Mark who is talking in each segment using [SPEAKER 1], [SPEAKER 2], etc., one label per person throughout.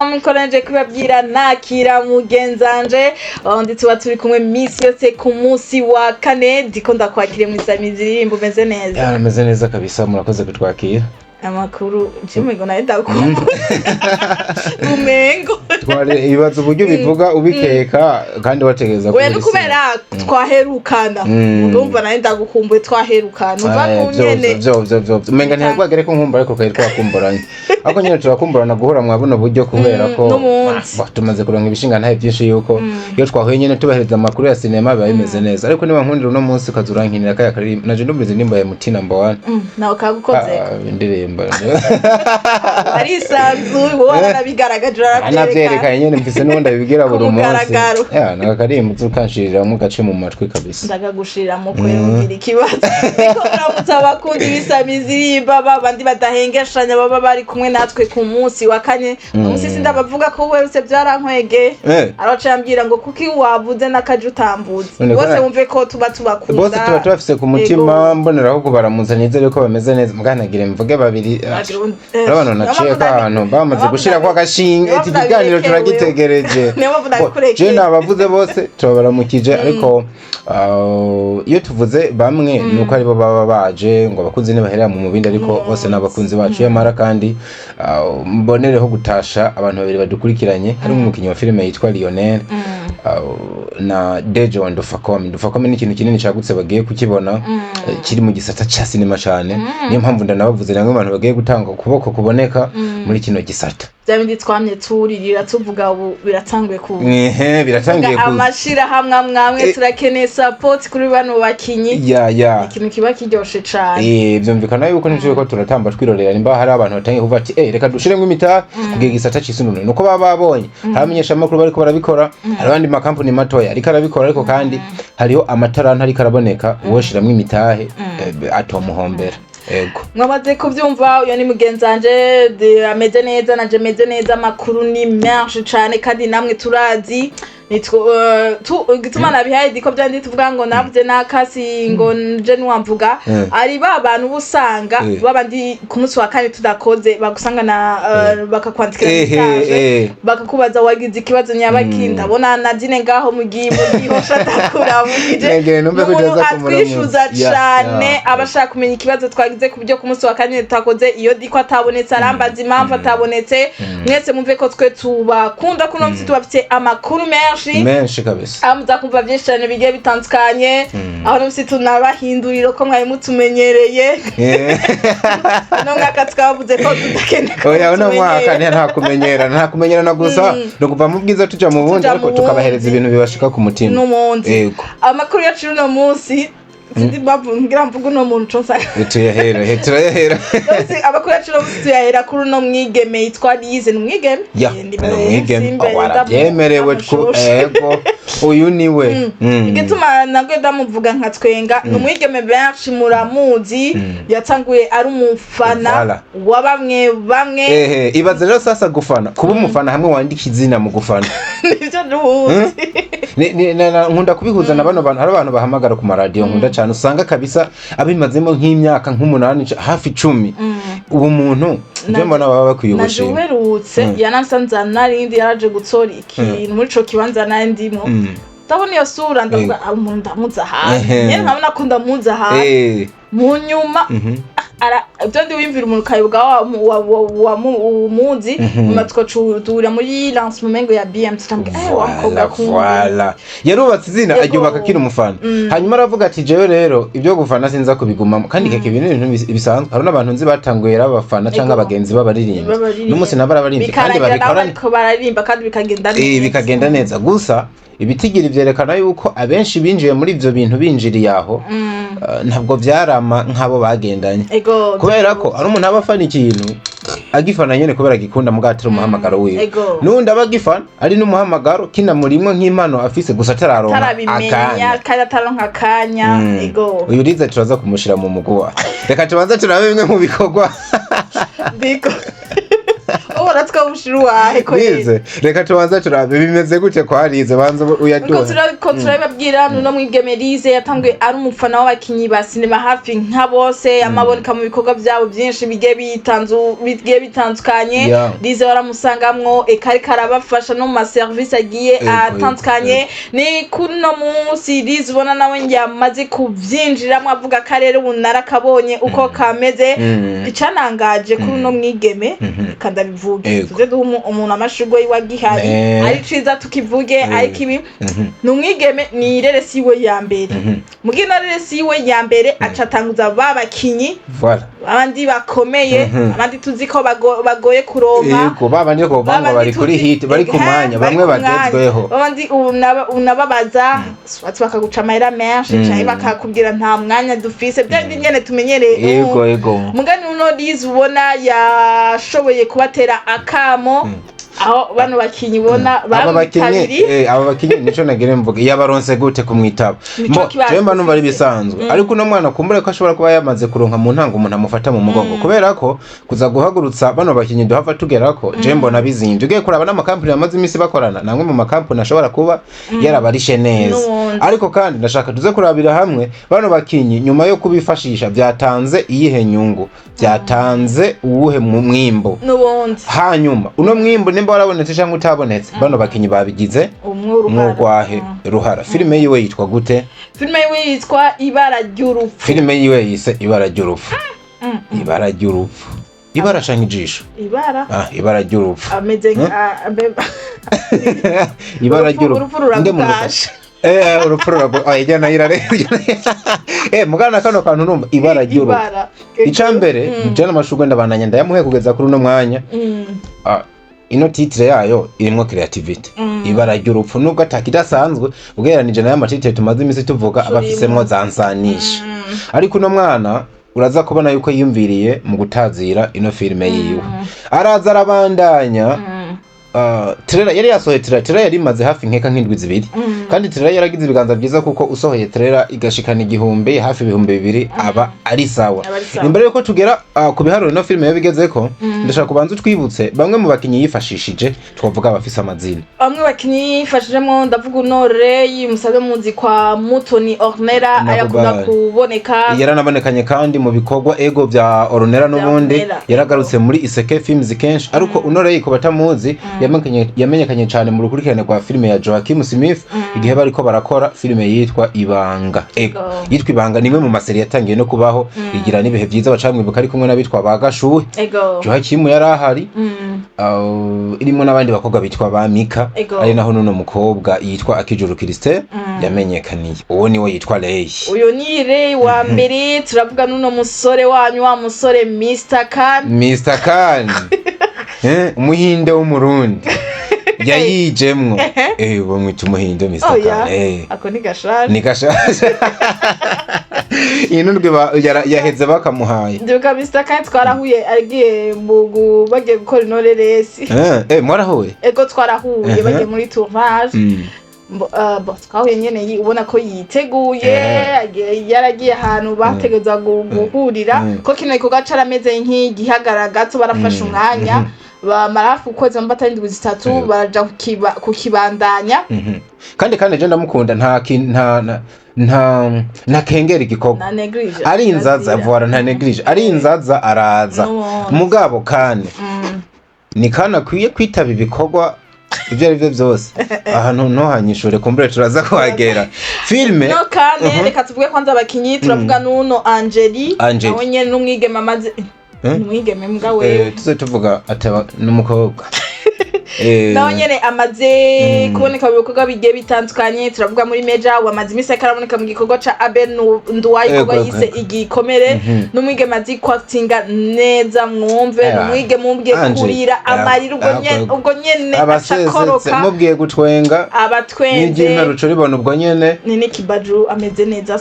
[SPEAKER 1] Mkoranije kubabwira nakira mugenzanje ndi tuba turi kumwe misi yose ku munsi wa kane ndiko ndakwakire mu Isamizirimbo umeze neza.
[SPEAKER 2] Ameze neza kabisa murakoze kutwakira.
[SPEAKER 1] Amakuru cyumego naenda ko umengo
[SPEAKER 2] tware ibibazo uburyo bivuga ubikeka kandi wategeza
[SPEAKER 1] we nukubera twaherukana urumva naenda gukumbuye twaherukana uva kunyene
[SPEAKER 2] byo umenga ntiyagwagere ko nkumva ariko kayi twakumburanye ako nyene turakumburana guhura mwabuno buryo kubera ko tumaze kuronka ibishinga ntaye byinshi yuko iyo twahuye nyene tubahereza amakuru ya cinema biba bimeze neza ariko niba nkundira uno munsi kazurankinira kaya kari naje ndumvize nimba ya Mutina Mbawana
[SPEAKER 1] nawe kagukoze
[SPEAKER 2] indirimbo
[SPEAKER 1] ari sanzu wona bigaragaje
[SPEAKER 2] anavyerekanye nyene mfise n'ubundi abigira buri munsi nakakarimbo tukanshirira mu gace mu matwi kabisa
[SPEAKER 1] ndagagushirira mu kwera ikibazo niko uramutsa abakundi b'Isamizirimbo babandi badahengeshanya baba bari kumwe natwe ku munsi wa kane umunsi sindabavuga ko werutse byarankwege araca yambwira ngo kuki wavuze nakaje utambuze bose wumve ko tuba tubakunda
[SPEAKER 2] bose tuba tubafise ku mutima mboneraho kubaramutsa nizere ko bameze neza muganagire mvuge babiri urabona naciye ahantu bamaze gushira kwa gashinge iki kiganiro turagitegereje je nabavuze bose tubaramukije ariko iyo tuvuze bamwe nuko aribo baba baje ngo abakunzi nibaherera mu mubindi ariko bose nabakunzi bacu yamara kandi mbonereho gutasha abantu babiri badukurikiranye hari umukinyi wa filime yitwa Lionel na Dejo Ndufakome ni ikintu kinini cyagutse bagiye kukibona kiri mu gisata ca cinema cyane niyo mpamvu ndanabavuze namwe abantu bagiye gutanga ukuboko kuboneka muri kino gisata
[SPEAKER 1] byabindi twamye turirira tuvuga ubu biratanguye ku
[SPEAKER 2] biratangiye ku
[SPEAKER 1] amashira hamwe turakeneye support kuri bano bakinyi ikintu kiba kiryoshe cyane
[SPEAKER 2] byumvikana yuko nivyo ko turatamba twirorera nimba hari abantu batangiye kuvuga ati reka dushiremo imita kugira gisata cisunune nuko baba babonye haramenyesha amakuru bariko barabikora hari abandi makampani matoya ariko arabikora ariko kandi hariho amatara ntari karaboneka woshiramwe imitahe atomuhombera ego
[SPEAKER 1] mwabaze kuvyumva uyo ni mugenzanje ameze neza naje meze neza amakuru ni menshi cyane kandi namwe turazi gituma nabihaye diko byandi tuvuga ngo navuze nakasi ngo nje nwamvuga ari babantu busanga babandi ku munsi wa kane tudakoze bagusangana bakakwandikira message bakakubaza wagize ikibazo nyabaki ndabona nadine ngaho mugiho shatakura mugije umuntu atwishuza cyane abashaka kumenya ikibazo twagize ku byo ku munsi wa kane tutakoze iyo diko atabonetse arambaza impamvu atabonetse mwese mumve ko twe tubakunda kuno mfite tubafite amakuru
[SPEAKER 2] menshi kabisa
[SPEAKER 1] amuza kumva byinshi cyane bigiye bitandukanye aho n'usi tunabahinduriro ko mwaye mutumenyereye no mwaka twavuze ko tudakeneka
[SPEAKER 2] oya no mwaka nta kumenyerana gusa no kuva mu bwiza tuja mu bundi ariko tukabahereza ibintu bibashika ku mutima
[SPEAKER 1] n'umundi amakuru yacu no munsi Sindi babu ngira mvugo no muntu consa
[SPEAKER 2] turayahera
[SPEAKER 1] abakuru yacu no tuyahera kuri no mwigeme yitwa Lize n'umwigeme
[SPEAKER 2] mwigeme warabyemerewe ego uyu niwe
[SPEAKER 1] igituma nagwe ndamuvuga nka twenga n'umwigeme benshi muramuzi yatanguye ari umufana wa bamwe
[SPEAKER 2] ibaze rero sasa gufana kuba umufana hamwe wandika izina mu gufana
[SPEAKER 1] nivyo nuzi
[SPEAKER 2] nkunda kubihuza na bano bantu hari abantu bahamagara ku maradiyo nkunda cyane usanga kabisa abimazemo nk'imyaka nk'umunani hafi 10 ubu muntu nje mbona baba bakwiye gushima
[SPEAKER 1] najuwerutse yanansanza narindi yaraje gutsora ikintu muri co kibanza nandimo ndabona iyo sura ndavuga umuntu ndamuza hafi nyene nkabona ko ndamuza hafi mu nyuma ibyo ndi wimvira umuntu kayibuga wa muzi matko cudura muri lancement ya BM tutambye wakoga ku
[SPEAKER 2] voilà yarubatse izina aryubaka kiri umufana hanyuma aravuga ati jewe rero ibyo gufana sinza kubigumamo kandi keke ibintu bisanzwe hari n'abantu nzi batanguye abafana cyangwa abagenzi babaririmba n'umunsi nabarabarimba kandi
[SPEAKER 1] baririmba kandi
[SPEAKER 2] bikagenda neza gusa ibitigiri vyerekana yuko abenshi binjiye muri ivyo bintu binjiriye aho ntabwo vyarama nk'abo bagendanye kubera ko ari umuntu abafana ikintu agifana nyene kubera gikunda mugatira umuhamagaro wiwe nundi abagifana ari n'umuhamagaro kina murimwe nk'impano afise gusa tararonka
[SPEAKER 1] akanya
[SPEAKER 2] uyu Lize turaza kumushira mu muguwa reka tubanza turabe bimwe mu bikorwa
[SPEAKER 1] ora twawushiruwahe ko
[SPEAKER 2] Lize reka tubanza turabe bimeze gute kwa Lize banza uyaduha
[SPEAKER 1] ko turababwira no mwigeme Lize yatangwe ari umufana w'abakinyi ba sinema hafi nka bose amaboneka mu bikorwa byabo byinshi bigiye bitandukanye Lize waramusangamwo ekari karabafasha no mu service agiye atandukanye ni kuno munsi Lize ubona nawe yamaze kuvyinjiramo avuga karere bunara kabonye uko kameze icanangaje kuri no mwigeme kandi bivuge tuze umuntu amashurwe yiwagihari ari ciza tukivuge ari kibi numwigeme ni rere siwe ya mbere mugina rere siwe ya mbere acatanguza babakinyi abandi bakomeye abandi tuzi ko bagoye kuronka
[SPEAKER 2] yego babandi ko banga bari kuri hit bari kumanya bamwe bagezweho
[SPEAKER 1] abandi unababaza swati bakaguca amahera menshi cyane bakakubwira nta mwanya dufise byandi nyene tumenyereye
[SPEAKER 2] yego
[SPEAKER 1] mugani uno Lize ubona yashoboye kubatera akamo aho bano bakinyi bona
[SPEAKER 2] bamutabiri aba bakinyi nico nagire mvuga yabaronse gute kumwitaba jemba numva ari bisanzwe ariko no mwana kumbure ko ashobora kuba yamaze kuronka mu ntango umuntu amufata mu mugongo kubera ko kuza guhagurutsa bano bakinyi duhava tugerako jembo nabizinje ugiye kuraba n'amakampani yamaze imisi bakorana namwe mu makampani ashobora kuba yarabarishe neza ariko kandi ndashaka tuze kurabira hamwe bano bakinyi nyuma yo kubifashisha byatanze iyihe nyungu byatanze uwuhe mu mwimbo hanyuma uno mwimbo nimba warabonetse cyangwa utabonetse bano bakinyi babigize umwurwahe ruhara filime yiwe yitwa gute
[SPEAKER 1] filime yiwe yitwa ibara ry'urupfu
[SPEAKER 2] filime yiwe yise ibara ry'urupfu ibara ry'urupfu ibara canke ijisho ibara ry'urupfu
[SPEAKER 1] ameze
[SPEAKER 2] ibara ry'urupfu urupfu ayijyana irare mugana kano kantu numva ibara ry'urupfu icambere jana amashurwe ndabandanya ndayamuhe kugeza kuri uno mwanya ino titre yayo irimo creativity ibara ry'urupfu nubwo atakidasanzwe ugereranije na y'amatitre tumaze imisi tuvuga abafisemwo zansanisha ariko uno mwana uraza kubona yuko yiyumviriye mu gutazira ino filime yiwe araza arabandanya trailer yari yasohoye trailer yari imaze hafi nkeka nk'indwi zibiri kandi trailer yaragize ibiganza byiza kuko usohoye trailer igashikana igihumbi hafi ibihumbi bibiri aba ari sawa imbere yuko tugera ku biharuro no filime yabigezeko ndashaka kubanza twibutse bamwe mu bakinyi yifashishije twavuga abafise amazina
[SPEAKER 1] bamwe bakinyi yifashijemo ndavuga Honore yimusabe muzi kwa Mutoni Ornera ayakunda kuboneka
[SPEAKER 2] yaranabonekanye kandi mu bikorwa ego bya Ornera n'ubundi yaragarutse muri Iseke Films kenshi ariko Honore yiko batamuzi yamenyekanye cyane mu rukurikirane rwa filime ya Joachim Smith igihe bariko barakora filime yitwa Ibanga yitwa Ibanga nimwe mu maseri yatangiye no kubaho igira nibihe byiza bacamwibuka ari kumwe nabitwa bagashuhe Joachim yarahari irimo nabandi bakobwa bitwa ba Mika ari naho nuno mukobwa yitwa Akijuru Christe yamenyekaniye uwo niwe yitwa Ray
[SPEAKER 1] uyo ni Ray wa mbere turavuga nuno musore wanyu wa musore Mr. Khan
[SPEAKER 2] umuhinde w'umurundi yayijemwo bamwita umuhinde Mr. Khan
[SPEAKER 1] ako ni gashaje
[SPEAKER 2] inundwe yaheze bakamuhaye
[SPEAKER 1] ndibuka Mr. Khan twarahuye agiye bagiye gukora inoreresi
[SPEAKER 2] mwarahuye
[SPEAKER 1] ego twarahuye bagiye muri tournage twahuye nyene ubona ko yiteguye yaragiye ahantu bategeza guhurira ko kino gikorwa carameze nk'igihagarara gato barafashe umwanya bamarafu ukwezi mbata indwi zitatu baraja kukibandanya
[SPEAKER 2] kandi je ndamukunda nta kengera igikorwa ari inzaza avora nta neglige ari inzaza araza mugabo kandi ni kana kwiye kwitaba ibikorwa ibyo ari byo byose ahantu no hanyishure kumbure turaza kuhagera filme
[SPEAKER 1] no kandi reka tuvuge kwanza abakinyi turavuga nuno Angeli nawe nyene n'umwigeme amaze umwigeme mbwa wewe
[SPEAKER 2] tuze tuvuga ataba n'umukobwa
[SPEAKER 1] nawe nyene amaze kuboneka mu bikorwa bigiye bitandukanye turavuga muri Meja wamaze imisi akaraboneka mu gikorwa ca Abel Nduwayi ikorwa yise igikomere n'umwigeme azi kwatinga neza mwumve n'umwigeme mubwiye kurira amarira ubwo nyene
[SPEAKER 2] abasezetse mubwiye gutwenga
[SPEAKER 1] abatwenze
[SPEAKER 2] n'igime ruco ribona ubwo nyene
[SPEAKER 1] ni Kibaju ameze neza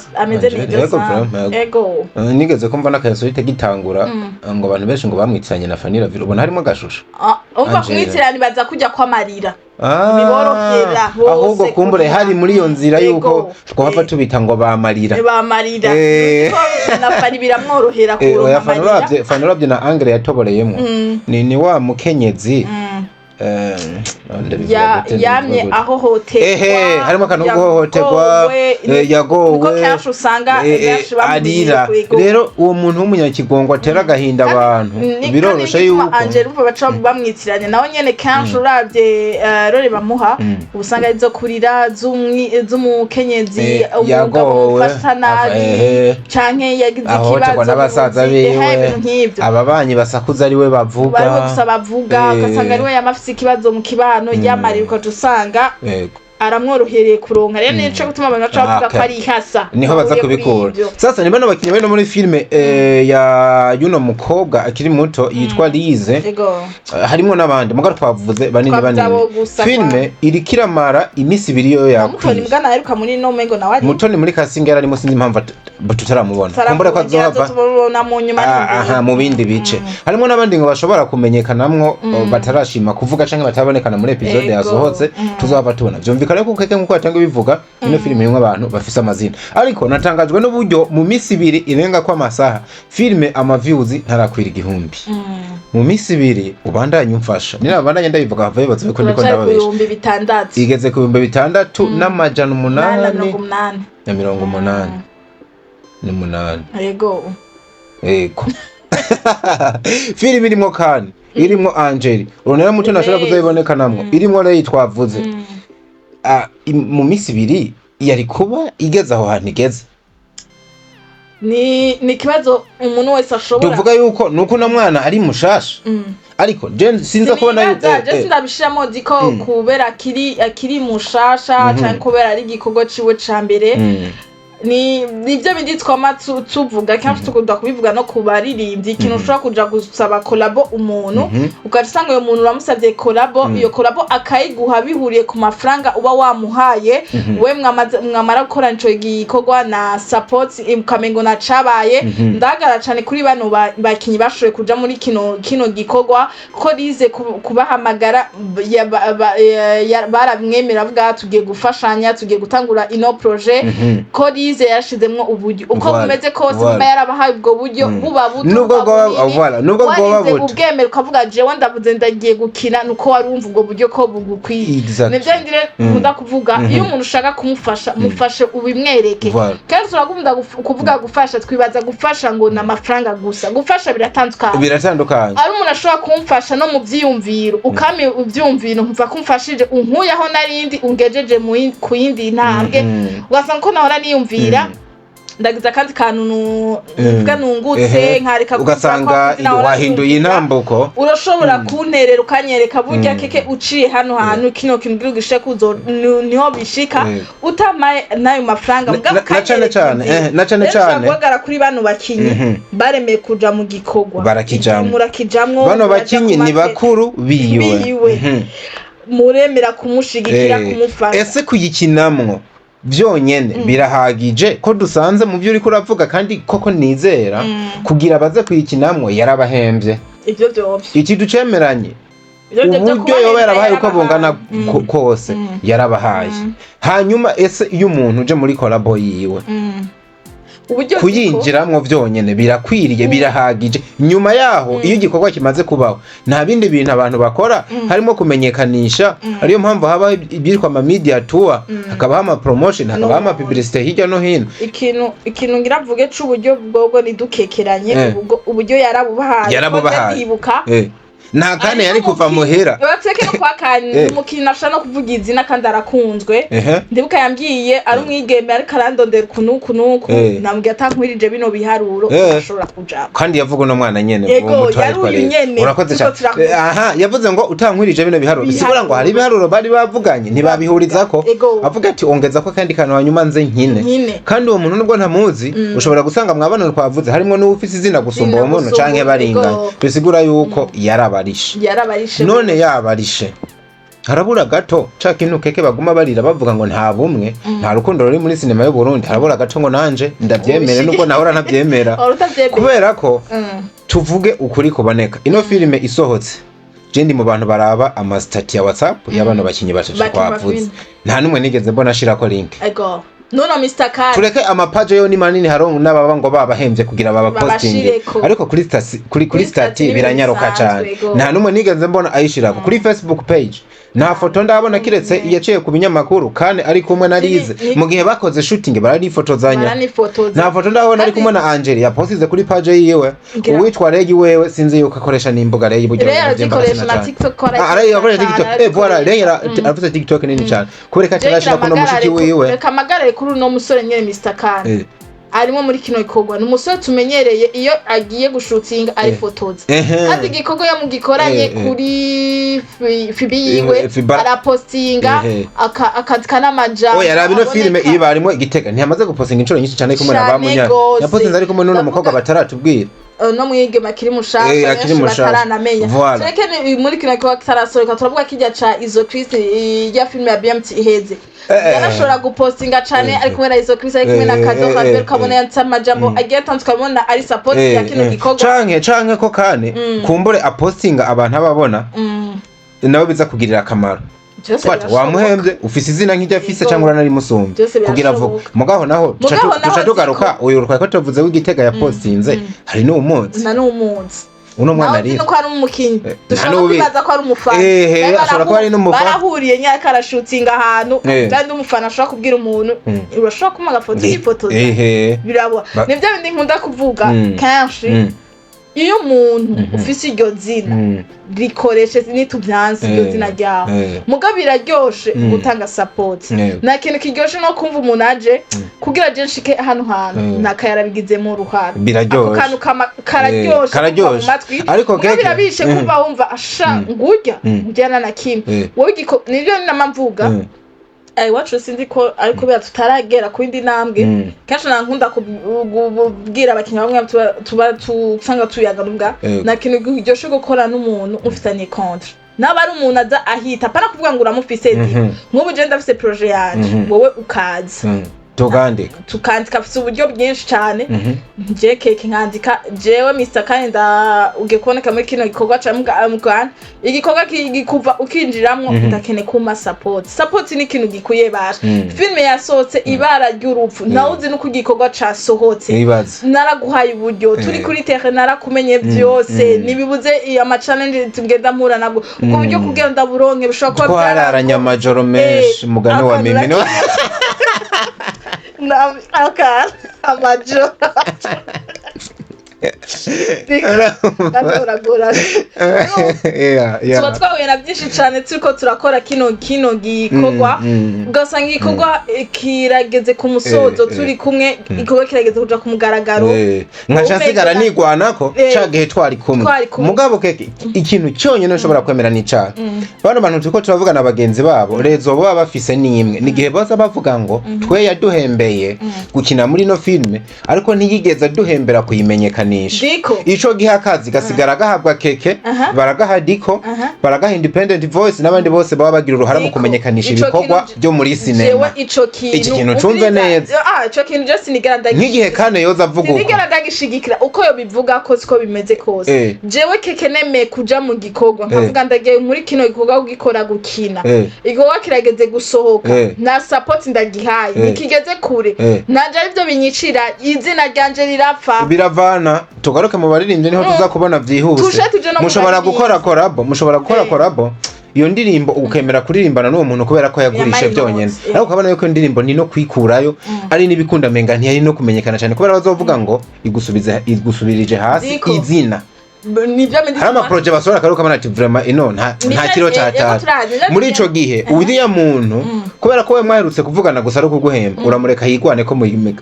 [SPEAKER 1] ego
[SPEAKER 2] nigeze kumva n'akayasorite gitangura ngo abantu benshi ngo bamwitiranye na Fanny Raville ubona harimo gashusho
[SPEAKER 1] umva kumwitirana baza kujya kwamarira biborohera
[SPEAKER 2] ahubwo kumbure hari muri iyo nzira yuko twahava tubita ngo bamarira
[SPEAKER 1] na fani biramworohera kuronka amarira
[SPEAKER 2] fani urabye na Angela yatoboreyemo ni wa mukenyezi
[SPEAKER 1] yamye ahohoterwa
[SPEAKER 2] harimo akantu ko guhohoterwa yagowe
[SPEAKER 1] kenshi usanga
[SPEAKER 2] arira rero uwo muntu w'umunyakigongwa atera agahinda abantu biroroshe yuko
[SPEAKER 1] Angela uva baca bamwitiranye nawe nyene kenshi uravye rore bamuha ubusanga izo kurira z'umukenyezi umugabo mufata nabi canke yagize ikibazo
[SPEAKER 2] n'abasaza biwe ababanyi basakuza ari we bavuga
[SPEAKER 1] ugasanga ari we yamafise ikibazo mu kibano yamari uko tusanga aramworohereye kuronka rero nico gutuma abantu baca bavuga ko ari ihasa
[SPEAKER 2] niho baza kubikura sasa ni bano bakinyi bano muri filme ya yuno mukobwa akiri muto yitwa Lize harimo n'abandi mugaro twavuze banini filme iri kiramara imisi ibiri yo
[SPEAKER 1] Mutoni mbwana aheruka muri no mengo nawe
[SPEAKER 2] Mutoni muri casting yari arimo sinzi impamvu tutaramubona kumbura ko azohava mu bindi bice harimo n'abandi ngo bashobora kumenyekanamwo batarashima kuvuga canke batabonekana muri episode yasohotse tuzohava tubona kare ko keke nkuko atanga bivuga ino filime y'umwe abantu bafise amazina ariko natangajwe n'uburyo mu misi ibiri irenga kwa masaha filime ama views ntarakwira 1000 mu misi ibiri ubandanye umfasha nirabandanye ndabivuga havaye bazo ko ndiko
[SPEAKER 1] ndababesha
[SPEAKER 2] igeze ku 600 n'amajana 8 na 88 yego filime irimo kandi irimo Angela uronera muto nashaka kuzayiboneka namwe irimo rero twavuze mu misi ibiri yari kuba igeze aho hantu igeze
[SPEAKER 1] ni kibazo umuntu wese ashobora
[SPEAKER 2] tuvuga yuko nuko na mwana ari mushasha ariko je sinza kubona
[SPEAKER 1] je sindabishiramo diko kubera akiri mushasha cyane kubera ari igikorwa ciwe ca mbere ni nivyo bindi twama tuvuga kandi tukunda kubivuga no kubaririmbyi ikintu ushobora kuja gusaba collabo umuntu ugasanga uyo muntu uramusavye collabo iyo collabo akayiguha bihuriye ku mafaranga uba wamuhaye we mwamara gukora ico gikorwa na support kamengo na cabaye ndagara cyane kuri bano bakinyi bashoye kuja muri kino gikorwa ko rize kubahamagara baramwemera avuga tugiye gufashanya tugiye gutangura ino projet ko Lize yashizemwo uburyo uko bumeze kose mba yarabahaye ubwo buryo buba buto
[SPEAKER 2] nubwo bwoba buto
[SPEAKER 1] ubwemera ukavuga jewe ndavuze ndagiye gukina nuko warumva ubwo buryo ko bugukwiye nivyo ndire nkunda kuvuga iyo umuntu ushaka kumufasha mufashe ubimwereke kandi turagumda kuvuga gufasha twibaza gufasha ngo na mafaranga gusa gufasha biratandukanye ari umuntu ashobora kumfasha no mu vyiyumviro ukame uvyumviro nkumva kumfashije unkuyaho narindi ungejeje ku yindi ntambwe ugasanga ko nahora niyumvira ndagiza kandi kantu nuvuga nungutse nkareka
[SPEAKER 2] ugasanga wahinduye intambuko
[SPEAKER 1] urashobora kunterera ukanyereka burya keke uciye hano hantu kino kintu girugishe kuzo niho bishika utamaye nayo mafaranga mugabo
[SPEAKER 2] na cyane
[SPEAKER 1] gwagara kuri bano bakinyi baremeye kuja mu gikorwa
[SPEAKER 2] murakijamwo bano bakinyi ni bakuru biwe
[SPEAKER 1] muremera kumushigikira kumufasha
[SPEAKER 2] ese kuyikinamwo vyonyene birahagije ko dusanze mu byo uri kuravuga kandi koko nizera kugira baze kuyikinamwe yarabahembye
[SPEAKER 1] ivyo byose
[SPEAKER 2] iki ducemeranye uburyo yoba yarabahaye uko bungana kose yarabahaye hanyuma ese iyo umuntu uje muri collabo yiwe kuyinjiramwo vyonyene birakwiriye birahagije nyuma yaho iyo igikorwa kimaze kubaho nta bindi bintu abantu bakora harimo kumenyekanisha ariyo mpamvu haba ibirikwa ama media tour hakabaho ama promotion hakabaho ama publicity hirya no hino
[SPEAKER 1] ikintu ngiravuge c'uburyo bwobwo nidukekeranye uburyo yarabubahaye ndibuka
[SPEAKER 2] nta kane yari kuva muhera
[SPEAKER 1] bateke no kwakanye umukina ashana no kuvuga izina kandi arakunzwe ndibuka yambwiye ari umwigeme ari karandondera kunuku nambwiye atankwirije bino biharuro ashobora kuja
[SPEAKER 2] kandi yavuga no mwana nyene urakoze cyane yavuze ngo utankwirije bino biharuro bisigura ngo hari biharuro bari bavuganye ntibabihurizako avuga ati ongeza ko kandi kantu hanyuma nze nkine kandi uwo muntu nubwo ntamuzi ushobora gusanga mwabana twavuze harimo n'ufise izina gusumba uwo muntu canke baringanye bisigura yuko yarabarishe none yabarishe harabura gato ca kintu keke baguma barira bavuga ngo nta bumwe nta rukundo ruri muri sinema y'u Burundi harabura gato ngo nanje ndavyemere nuko nahora ntavyemera kubera ko tuvuge ukuri kuboneka ino filime isohotse je ndi mu bantu baraba amastati ya WhatsApp y'abana bakinyi bashashe kwavuze nta numwe nigeze mbona ashirako link
[SPEAKER 1] ego none Mr. Kane
[SPEAKER 2] tureke amapaje yo ni manini harongo n'ababa ngo babahemvye kugira baba posting ariko kuri stati biranyaruka cyane nta numwe nigeze mbona ayishirako kuri Facebook page nta foto ndabona kiretse yaciye ku binyamakuru kandi ari kumwe na Lize mu gihe bakoze shooting bararifotozanya nta foto ndabona ari kumwe na Angel yaposize kuri page yiwe uwitwa Regi wewe sinzi yuko akoresha n'imbuga Regi buryo
[SPEAKER 1] akoresha na TikTok
[SPEAKER 2] akoresha TikTok voilà Regi afite TikTok nini cyane kureka cyashira ko no mushiki wiwe
[SPEAKER 1] reka magare kuri no musore nyene Mr. Kane arimo muri kino gikorwa n'umusore tumenyereye iyo agiye gushutinga ari photos kandi gikorwa yamugikoranye kuri fibi yiwe arapostinga akandika n'amajambo
[SPEAKER 2] oya yarabino filme iyo barimo igitega ntiyamaze gupostinga inshuro nyinshi cyane kumwe nabamunya yapostinze ariko n'uno mukobwa bataratubwira
[SPEAKER 1] no mwige makiri mushaka bataranamenya tureke muri kino gikorwa kitarasohoka turavuga kijya ca Izo Chris ya filme ya BMT iheze yarashobora gupostinga cyane ari kumwe na Izo Chris ari kumwe na Kado Kabel kabona yatsa amajambo agiye atandukana ari support ya kino gikorwa
[SPEAKER 2] canke ko Kane kumbure apostinga abantu ababona nabo biza kugirira akamaro Twata wamuhembye ufise izina nk'ijya fise cyangwa uranari musumbe kugira vuga mugaho naho tuca tugaruka uyu rukwa ko tuvuze w'igitega ya postinze hari no umunsi uno mwana ari
[SPEAKER 1] no kwa n'umukinyi dushaka kwibaza ko ari umufana
[SPEAKER 2] ashobora kuba ari n'umufana
[SPEAKER 1] barahuriye nyaka arashootinga ahantu kandi umufana ashobora kubwira umuntu urashobora kuma gafoto y'ifoto birabo nivyo bindi nkunda kuvuga kanshi iyo umuntu ufise iryo zina rikoreshe nituvyanse iryo zina ryawe muga biraryoshe gutanga support na kintu kiryoshe no kumva umuntu aje kugira je nshike hano hantu nakayarabigize mu ruhara
[SPEAKER 2] biraryoshe
[SPEAKER 1] ako kantu kararyoshe ariko keke birabishe kumva wumva asha ngurya njyana na kimwe wowe nivyo namamvuga iwacu sinzi ko ariko bya tutaragera ku indi ntambwe kenshi nankunda kubwira abakinnyi bamwe tuba tusanga tuyaganubwa na kintu giryoshe gukora n'umuntu ufitanye contre naba ari umuntu aza ahita para kuvuga ngo uramufise nk'ubu je ndafise projet yanje wowe ukaza tukandika afite uburyo bwinshi cyane je keke nkandika jewe Mr. Kane uge kuboneka muri kino gikorwa ca mugana igikorwa kiguva ukinjiramwo ndakene kuma support ni kintu gikuye basha filme yasohotse ibara ry'urupfu ntawuzi no kugikorwa casohotse naraguhaye uburyo turi kuri terre narakumenye byose nibibuze ama challenge tugenda mpura nabwo ubwo buryo kugenda buronke bishobora kuba
[SPEAKER 2] byararanya amajoro menshi mugane wa mimi no
[SPEAKER 1] okay amajoro tuba twahuye na byinshi cyane turiko turakora kino gikorwa ugasanga igikorwa kirageze ku musozo turi kumwe igikorwa kirageze kuja ku mugaragaro
[SPEAKER 2] nkaca sigara nigwanako cagihe twari kumwe mugabo keke ikintu cyonyine nshobora kwemera ni cyane bano bantu turiko turavugana abagenzi babo rezo baba bafise nimwe nigihe baza bavuga ngo twe yaduhembeye gukina muri no filme ariko ntiyigeze duhembera kuyimenyekanisha ico gihe akazi gasigara gahabwa keke baragaha Diko baragaha Independent Voice n'abandi bose baba bagira uruhara mu kumenyekanisha ibikorwa byo muri sinema iki kintu cumve neza
[SPEAKER 1] ico kintu just nigaranda
[SPEAKER 2] nk'igihe Kane yoza avuga uko
[SPEAKER 1] nigaranda gishigikira uko yo bivuga ko siko bimeze kose jewe keke neme kuja mu gikorwa nkavuga ndagiye muri kino gikorwa gukora gukina igikorwa kirageze gusohoka na support ndagihaye nikigeze kure nanje ari byo binyicira izina ryanje rirapfa
[SPEAKER 2] biravana tugaruke mu baririmbye niho tuza kubona vyihuse mushobora gukora collabo iyo ndirimbo ukemera kuririmbana n'uwo muntu kubera ko yagurishe byonyene ariko ukabona yuko indirimbo ni no kwikurayo ari nibikunda menga ntiyari no kumenyekana cyane kubera bazovuga ngo igusubirije hasi izina hari amaproje basohora karuka bana ati vraiment ino nta kiro cyatatu muri ico gihe uriya muntu kubera ko we mwaherutse kuvugana gusa ari kuguhemba uramureka yigwane ko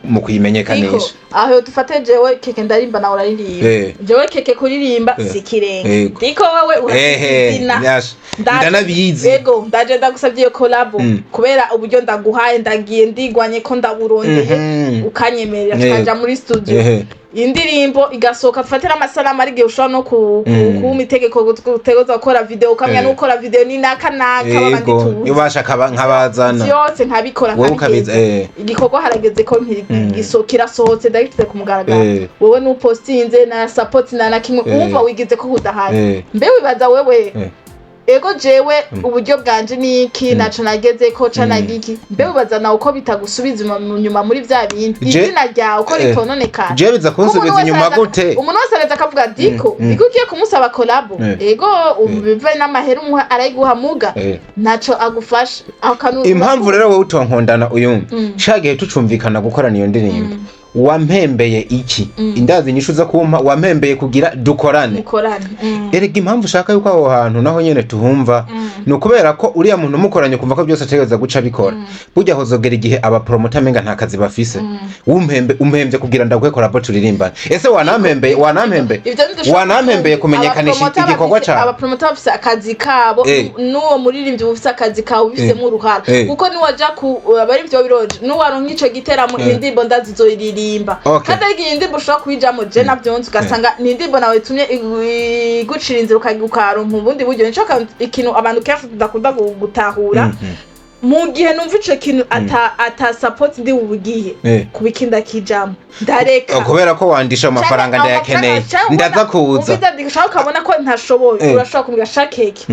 [SPEAKER 2] mu kuyimenyekanisha
[SPEAKER 1] aho dufate jewe keke ndarimba na uraririmba jewe keke kuririmba sikirenge Diko wowe urasizina
[SPEAKER 2] ndanabizi
[SPEAKER 1] yego ndaje ndagusabye collab kubera uburyo ndaguhaye ndagiye ndigwanye ko ndaburondeye ukanyemerera twaja muri studio indirimbo igasoka fatira amasalamu ari gihe ushobora no ku mitegeko gutegoza gukora video ukamya no gukora video ni nakanaka babandi tuzi
[SPEAKER 2] yobasha nkabazana
[SPEAKER 1] byose nkabikora igikorwa harageze ko ngisokira sohotse ndagifite ku mugaragaro wowe no postinze na support na kimwe umva wigize ko kudahari mbe wibaza wewe ego jewe uburyo bwanje niki naco nageze ko canagiki mbe ubazana uko bitagusubiza nyuma muri vya bindi izina ryawe uko ritononekana
[SPEAKER 2] je biza kunsubiza nyuma gute
[SPEAKER 1] umuntu wese areza akavuga diko ugiye kumusaba collabo ego ubive n'amahera umwe arayiguha muga naco agufasha
[SPEAKER 2] impamvu rero wowe utonkondana uyumva cagihe tucumvikana gukorana iyo ndirimbo wampembeye iki indazi nyishuza kumpa wampembeye kugira dukorane erega impamvu ushaka yuko aho hantu naho nyene tuhumva no kubera ko uriya muntu mukoranye kumva ko byose ategeza guca bikora burya hozogera igihe aba promoter menga nta kazi bafise umpembye kugira ndaguhe collabo turirimbana ese wanampembeye kumenyekanisha igikorwa cyawe
[SPEAKER 1] aba promoter bafise akazi kabo nuwo muririmbyi bufise akazi kawe bifise mu ruhara kuko ni waja ku bari byo biroje nuwaronka ico giteramo indimbo ndazizoirira kandi ari indirimbo ushobora kwijamo je navyonze ugasanga ni indirimbo nawe tumye igucira inzira ukaronka ubundi buryo nico ikintu abantu kenshi tudakunda gutahura mu gihe numva ico kintu ata support ndi ubugiye kubikinda kijamo ndareka
[SPEAKER 2] kubera ko wandisha amafaranga ndayakeneye ndaza kuza
[SPEAKER 1] ufite ndishaka ukabona ko ntashoboye urashobora kumbwira shakeki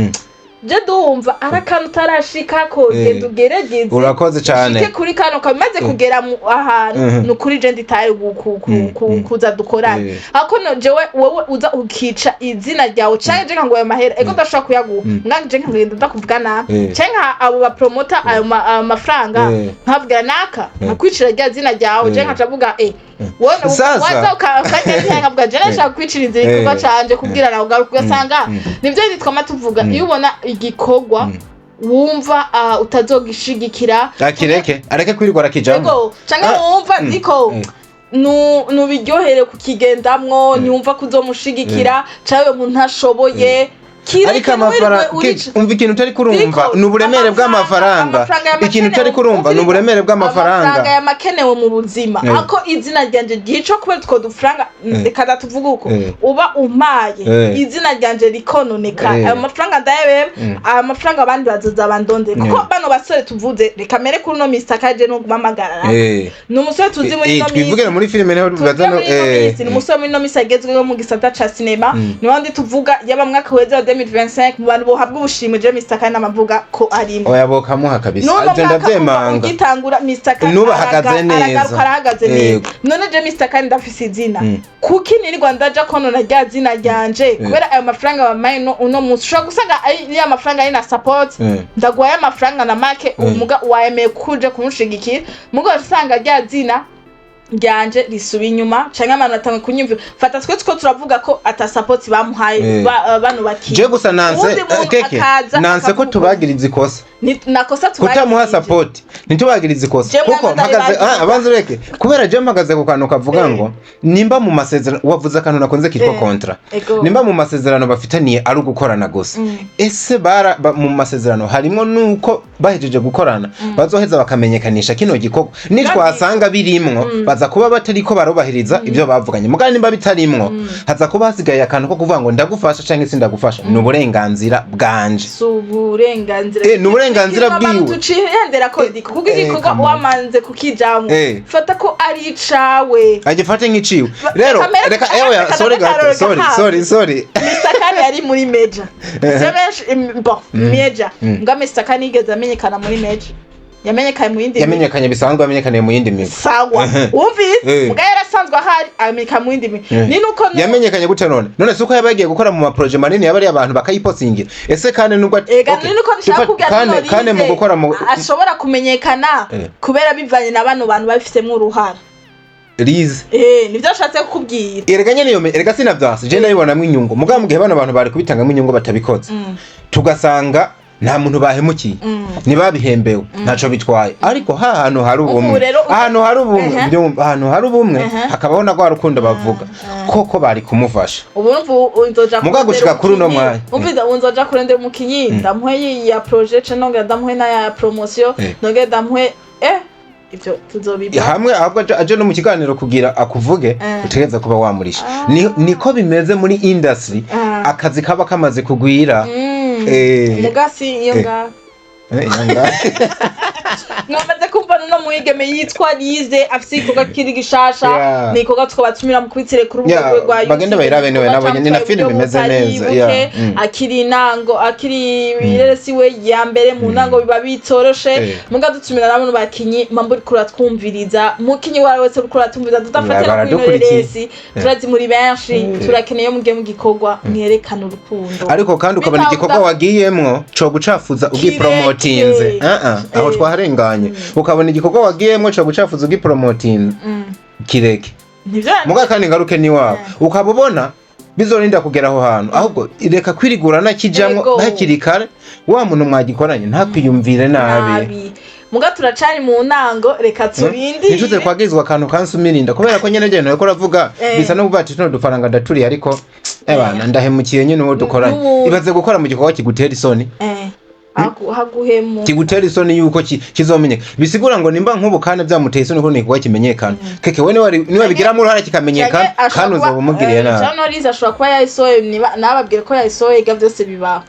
[SPEAKER 1] je ndumva arakantu tarashika ko genda ugerageze
[SPEAKER 2] urakoze cyane
[SPEAKER 1] shike kuri kano kamaze kugera ahantu no kuri je nditaye kuza dukorana hako no jewe wowe uza ukica izina ryawe cyane je ngo amahera ego ndashaka kuyaguha mwanje nkagenda ndakuvugana cyane abo ba promoter ayo amafaranga nkavuga naka nakwicira rya zina ryawe je nkacavuga waza ukafanya nkavuga je nashaka kwicira inzira kuba canje kubwira nawe garuka ugasanga nivyo nitwa matuvuga iyo ubona igikorwa wumva utazogishigikira
[SPEAKER 2] areke kwirwara kijambo
[SPEAKER 1] canke wumva niko nubiryohere kukigendamwo nyumva kuzomushigikira cawe umuntu ashoboye
[SPEAKER 2] ariko amafaranga umva ikintu utari kurumva n'uburemere bw'amafaranga ikintu utari kurumva n'uburemere bw'amafaranga
[SPEAKER 1] yamakenewe mu buzima ako izina ryanje gico kubera two dufaranga reka tuvuga uko uba umpaye izina ryanje rikononeka ayo mafaranga ndaye amafaranga abandi bazoza bandonde kuko bano basore tuvuze reka mere kuri no Mr Kaje no gumamagara n'umusore tuzi muri no
[SPEAKER 2] twivugire muri filime neho bazano
[SPEAKER 1] n'umusore muri no Mr agezweho mu gisata ca cinema niho ndi tuvuga yaba mwaka weza 2025 mu bantu bohabwa ubushimwe je Mr Kane amavuga ko arimo
[SPEAKER 2] oyaboka muha kabisa agenda vyemanga
[SPEAKER 1] gitangura Mr Kane
[SPEAKER 2] nuba hagaze neza
[SPEAKER 1] none je Mr Kane ndafise izina kuki ni Rwanda ja kono na rya zina ryanje kubera ayo mafaranga bamaye no uno munsi ushobora gusanga ya mafaranga ari na support ndagwaye amafaranga na make umuga wayemeye kuje kumushigikira mugo usanga rya zina ryanje risubi inyuma canke abantu batamwe kunyumva fata twe two turavuga ko ata support bamuhaye bano bakiri
[SPEAKER 2] je gusa nanse ko tubagiriza ikosa
[SPEAKER 1] nakosa
[SPEAKER 2] kutamuha support ntitubagiriza ikosa kuko mpagaze abanze reke kubera je mpagaze ku kantu kavuga ngo nimba mu masezerano wavuze akantu nakonze kitwa kontra nimba mu masezerano bafitaniye ari ugukorana gusa ese mu masezerano harimo nuko bahejeje gukorana bazoheza bakamenyekanisha kino gikorwa nitwasanga birimwo baza kuba batariko barubahiriza ibyo bavuganye mugani nimba bitarimwo haza kuba hasigaye akantu ko kuvuga ngo ndagufasha canke sindagufasha n'uburenganzira bwanje n'uburenganzira bwiwe
[SPEAKER 1] tucihendera ko diko kuko igikorwa wamanze kukijamwo fata ko ari icawe
[SPEAKER 2] agifate nk'iciwe rero reka sorry
[SPEAKER 1] Mr Kane yari muri major major nga Mr Kane igeze amenyekana muri major yamenyekanye mu yindi
[SPEAKER 2] yamenyekanye bisanzwe yamenyekanye mu yindi migo
[SPEAKER 1] sawa umvise muga yarasanzwe ahari amenyekanye mu yindi migo ni nuko
[SPEAKER 2] yamenyekanye gute none suko yabagiye gukora mu maproje manini yabari abantu bakayipostingira ese Kane nubwo
[SPEAKER 1] ni nuko nshaka kubwira
[SPEAKER 2] Kane mu gukora mu
[SPEAKER 1] ashobora kumenyekana kubera bivanye na bano bantu babifitemo uruhara
[SPEAKER 2] Lize
[SPEAKER 1] nivyo ashatse kukubwira
[SPEAKER 2] erega niyo erega sinavyase je nabibonamwe inyungu muga mu gihe bano bantu bari kubitangamo inyungu batabikoze tugasanga nta muntu bahemukiye nibabihembewe ntaco bitwaye ariko ahantu hari ubumwe hakabaho na rukundo bavuga koko bari kumufasha
[SPEAKER 1] ubu nzoja
[SPEAKER 2] muga gushika kuri no mwanya
[SPEAKER 1] umvida unzoja kurendera umukinyi ndamuhe ya projet nonge ndamuhe na ya promotion nonge ndamuhe ivyo tuzobiba
[SPEAKER 2] hamwe ahubwo aje no mu kiganiro kugira akuvuge utegeza kuba wamurisha niko bimeze muri industry akazi kaba kamaze kugwira
[SPEAKER 1] mugasi iyo nga Ngamaze kumva no mwigeme yitwa Lize afise ikoga kiri gishasha nikoga twabatumira mu kubitire ku rubuga rwa YouTube
[SPEAKER 2] bagenda bayirabe niwe nabonye ni na film imeze neza
[SPEAKER 1] akiri inango akiri bireresi we ya mbere mu nango biba bitoroshe muga dutumira nabo bakinyi mambo rikura twumviriza mukinyi wawe wese rikura twumviriza tudafatira ku bireresi turazi muri benshi turakeneye mu gihe mu gikorwa mwerekana urukundo
[SPEAKER 2] ariko kandi ukabona igikorwa wagiyemwo cyo gucafuza ugipromotinze aho twaharenganye ukabona igikorwa wagiyemwo cyo gucafuza ugipromotinze kireke muga kandi ngaruke ni wawe ukabubona bizorinda kugera aho hantu ahubwo ireka kwirigurana kijamwo ntakirikare wa muntu mwagikoranye ntakwiyumvire nabi
[SPEAKER 1] muga turacari mu nango reka tubindi
[SPEAKER 2] nijute kwagizwa akantu kansumirinda kubera ko nyene je nako ravuga bisa no kubati tuno dufaranga ndaturi ariko ebana ndahemukiye nyene uwo dukoranye ibaze gukora mu gikorwa kigutera isoni
[SPEAKER 1] haguhemu
[SPEAKER 2] kigutera isoni yuko kizomenyeka bisigura ngo nimba nkubu kandi byamuteye isoni ko nikuwa kimenyekana keke we niwe bigira mu ruhara kikamenyekana kandi uzoba umugiriye nabi
[SPEAKER 1] cyane Liza ashobora kuba yayisoye nababwire ko yayisoye ga byose bibaho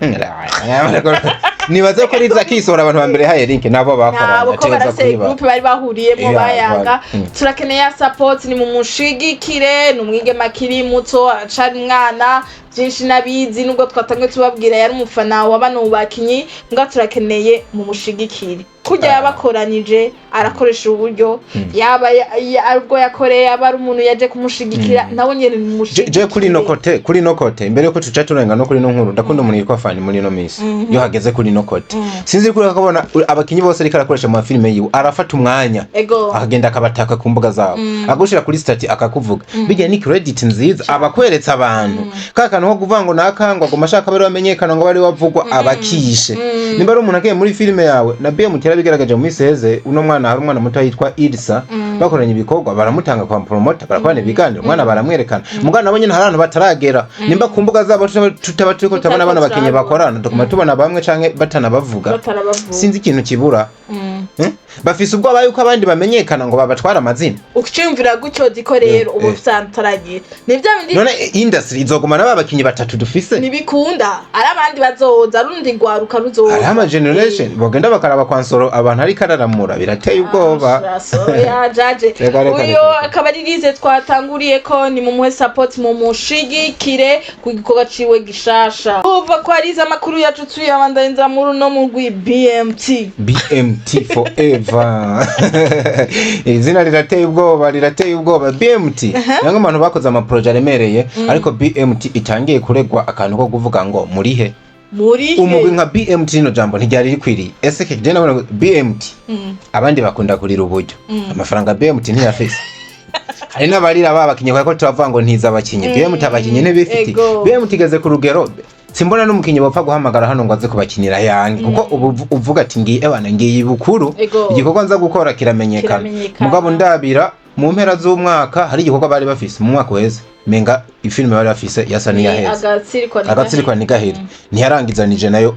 [SPEAKER 2] nibaze ko Liza kisora abantu bambere haye link nabo bakorana
[SPEAKER 1] ko barase group bari bahuriyemo bayanga turakeneye support ni mu mushigikire numwige makiri muto acari mwana byinshi nabizi nubwo twatangwe tubabwira yari umufana wa bano bakinyi nga turakeneye mu mushigikire kujya yabakoranije arakoresha uburyo yaba arubwo yakoreye aba ari umuntu yaje kumushigikira nawe nyene ni mushigikire
[SPEAKER 2] kuri no kote mbere yuko tuca turenga no kuri no nkuru ndakunda umuntu yitwa Fani muri no miss yo hageze kuri no kote sinzi kuri akabona abakinyi bose ariko arakoresha mu filime yiwe arafata umwanya akagenda akabataka ku mbuga zabo agushira kuri stati akakuvuga bijye ni credit nziza abakweretsa abantu kakano ho kuvuga ngo nakangwa ngo mashaka bari bamenyekana ngo bari bavugwa abakishe nimba ari umuntu agiye muri filime yawe na BM bigaragaje mu miseze uno mwana hari umwana muto yitwa Ilsa bakoranye ibikorwa baramutanga kwa promoter barakwana ibiganiro umwana baramwerekana mugana nabo nyine harano bataragera nimba ku mbuga zabo tutabaturiko tabana abana bakenye bakorana dukuma tubona bamwe canke batanabavuga sinzi ikintu kibura bafise ubwo abaye uko abandi bamenyekana ngo babatwara amazina
[SPEAKER 1] ukicimvira gutyo diko rero ubu santaragiye nivyo bindi
[SPEAKER 2] none industry izogumana babakinyi batatu dufise
[SPEAKER 1] nibikunda ari abandi bazoza rundi gwaruka ruzoza
[SPEAKER 2] ari ama generation bogenda bakaraba kwansoro abantu ari kararamura birateye ubwoba
[SPEAKER 1] ya jaje uyo akaba ari Lize twatanguriye ko ni mu muhe support mu mushigikire ku gikorwa ciwe gishasha uva ko ari amakuru yacu tuyabandanza muri no mugwi BMT forever izina rirateye ubwoba BMT nango abantu bakoze ama project aremereye ariko BMT itangiye kuregwa akantu ko kuvuga ngo murihe umugwi nka BMT no jambo ntiryari rikwiriye ese kije nabona BMT abandi bakunda kurira uburyo amafaranga BMT ntiyafise hari n'abarira babakinye ko turavuga ngo ntiza abakinye BMT abakinye nebifiti BMT igeze ku rugero simbona n'umukinyi bapfa guhamagara hano ngo aze kubakinira yange kuko uvuga ati ngiye abana ngiye bukuru igikorwa nza gukora kiramenyekana mugabo ndabira mu mpera z'umwaka hari igikorwa bari bafise mu mwaka weze menga ifilme bari bafise yasa niyaheze agatsirikwa nigahera ntiyarangizanije nayo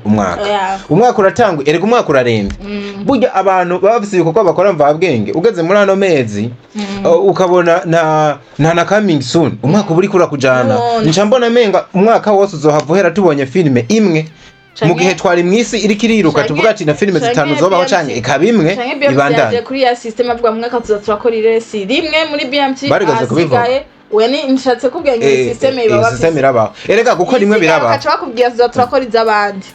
[SPEAKER 1] umwaka uratangwa erega umwaka urarembe burya abantu bafise ibikorwa bakora mva bwenge ugeze muri ano mezi ukabona na coming soon umwaka buri kura kujana ncambona menga umwaka wose uzohavuhera tubonye filme imwe mu gihe twari mwisi iri kiriruka tuvuga ati na filme zitanu zobaho canke ikabimwe ibandanye kuri ya system avuga mu mwaka tuzaturakora iresi rimwe muri BMT
[SPEAKER 2] barigaze kubivuga
[SPEAKER 1] we ni nshatse kubwira ngo system iba
[SPEAKER 2] system irabaho erega gukora imwe biraba
[SPEAKER 1] aca bakubwira tuzaturakora izabandi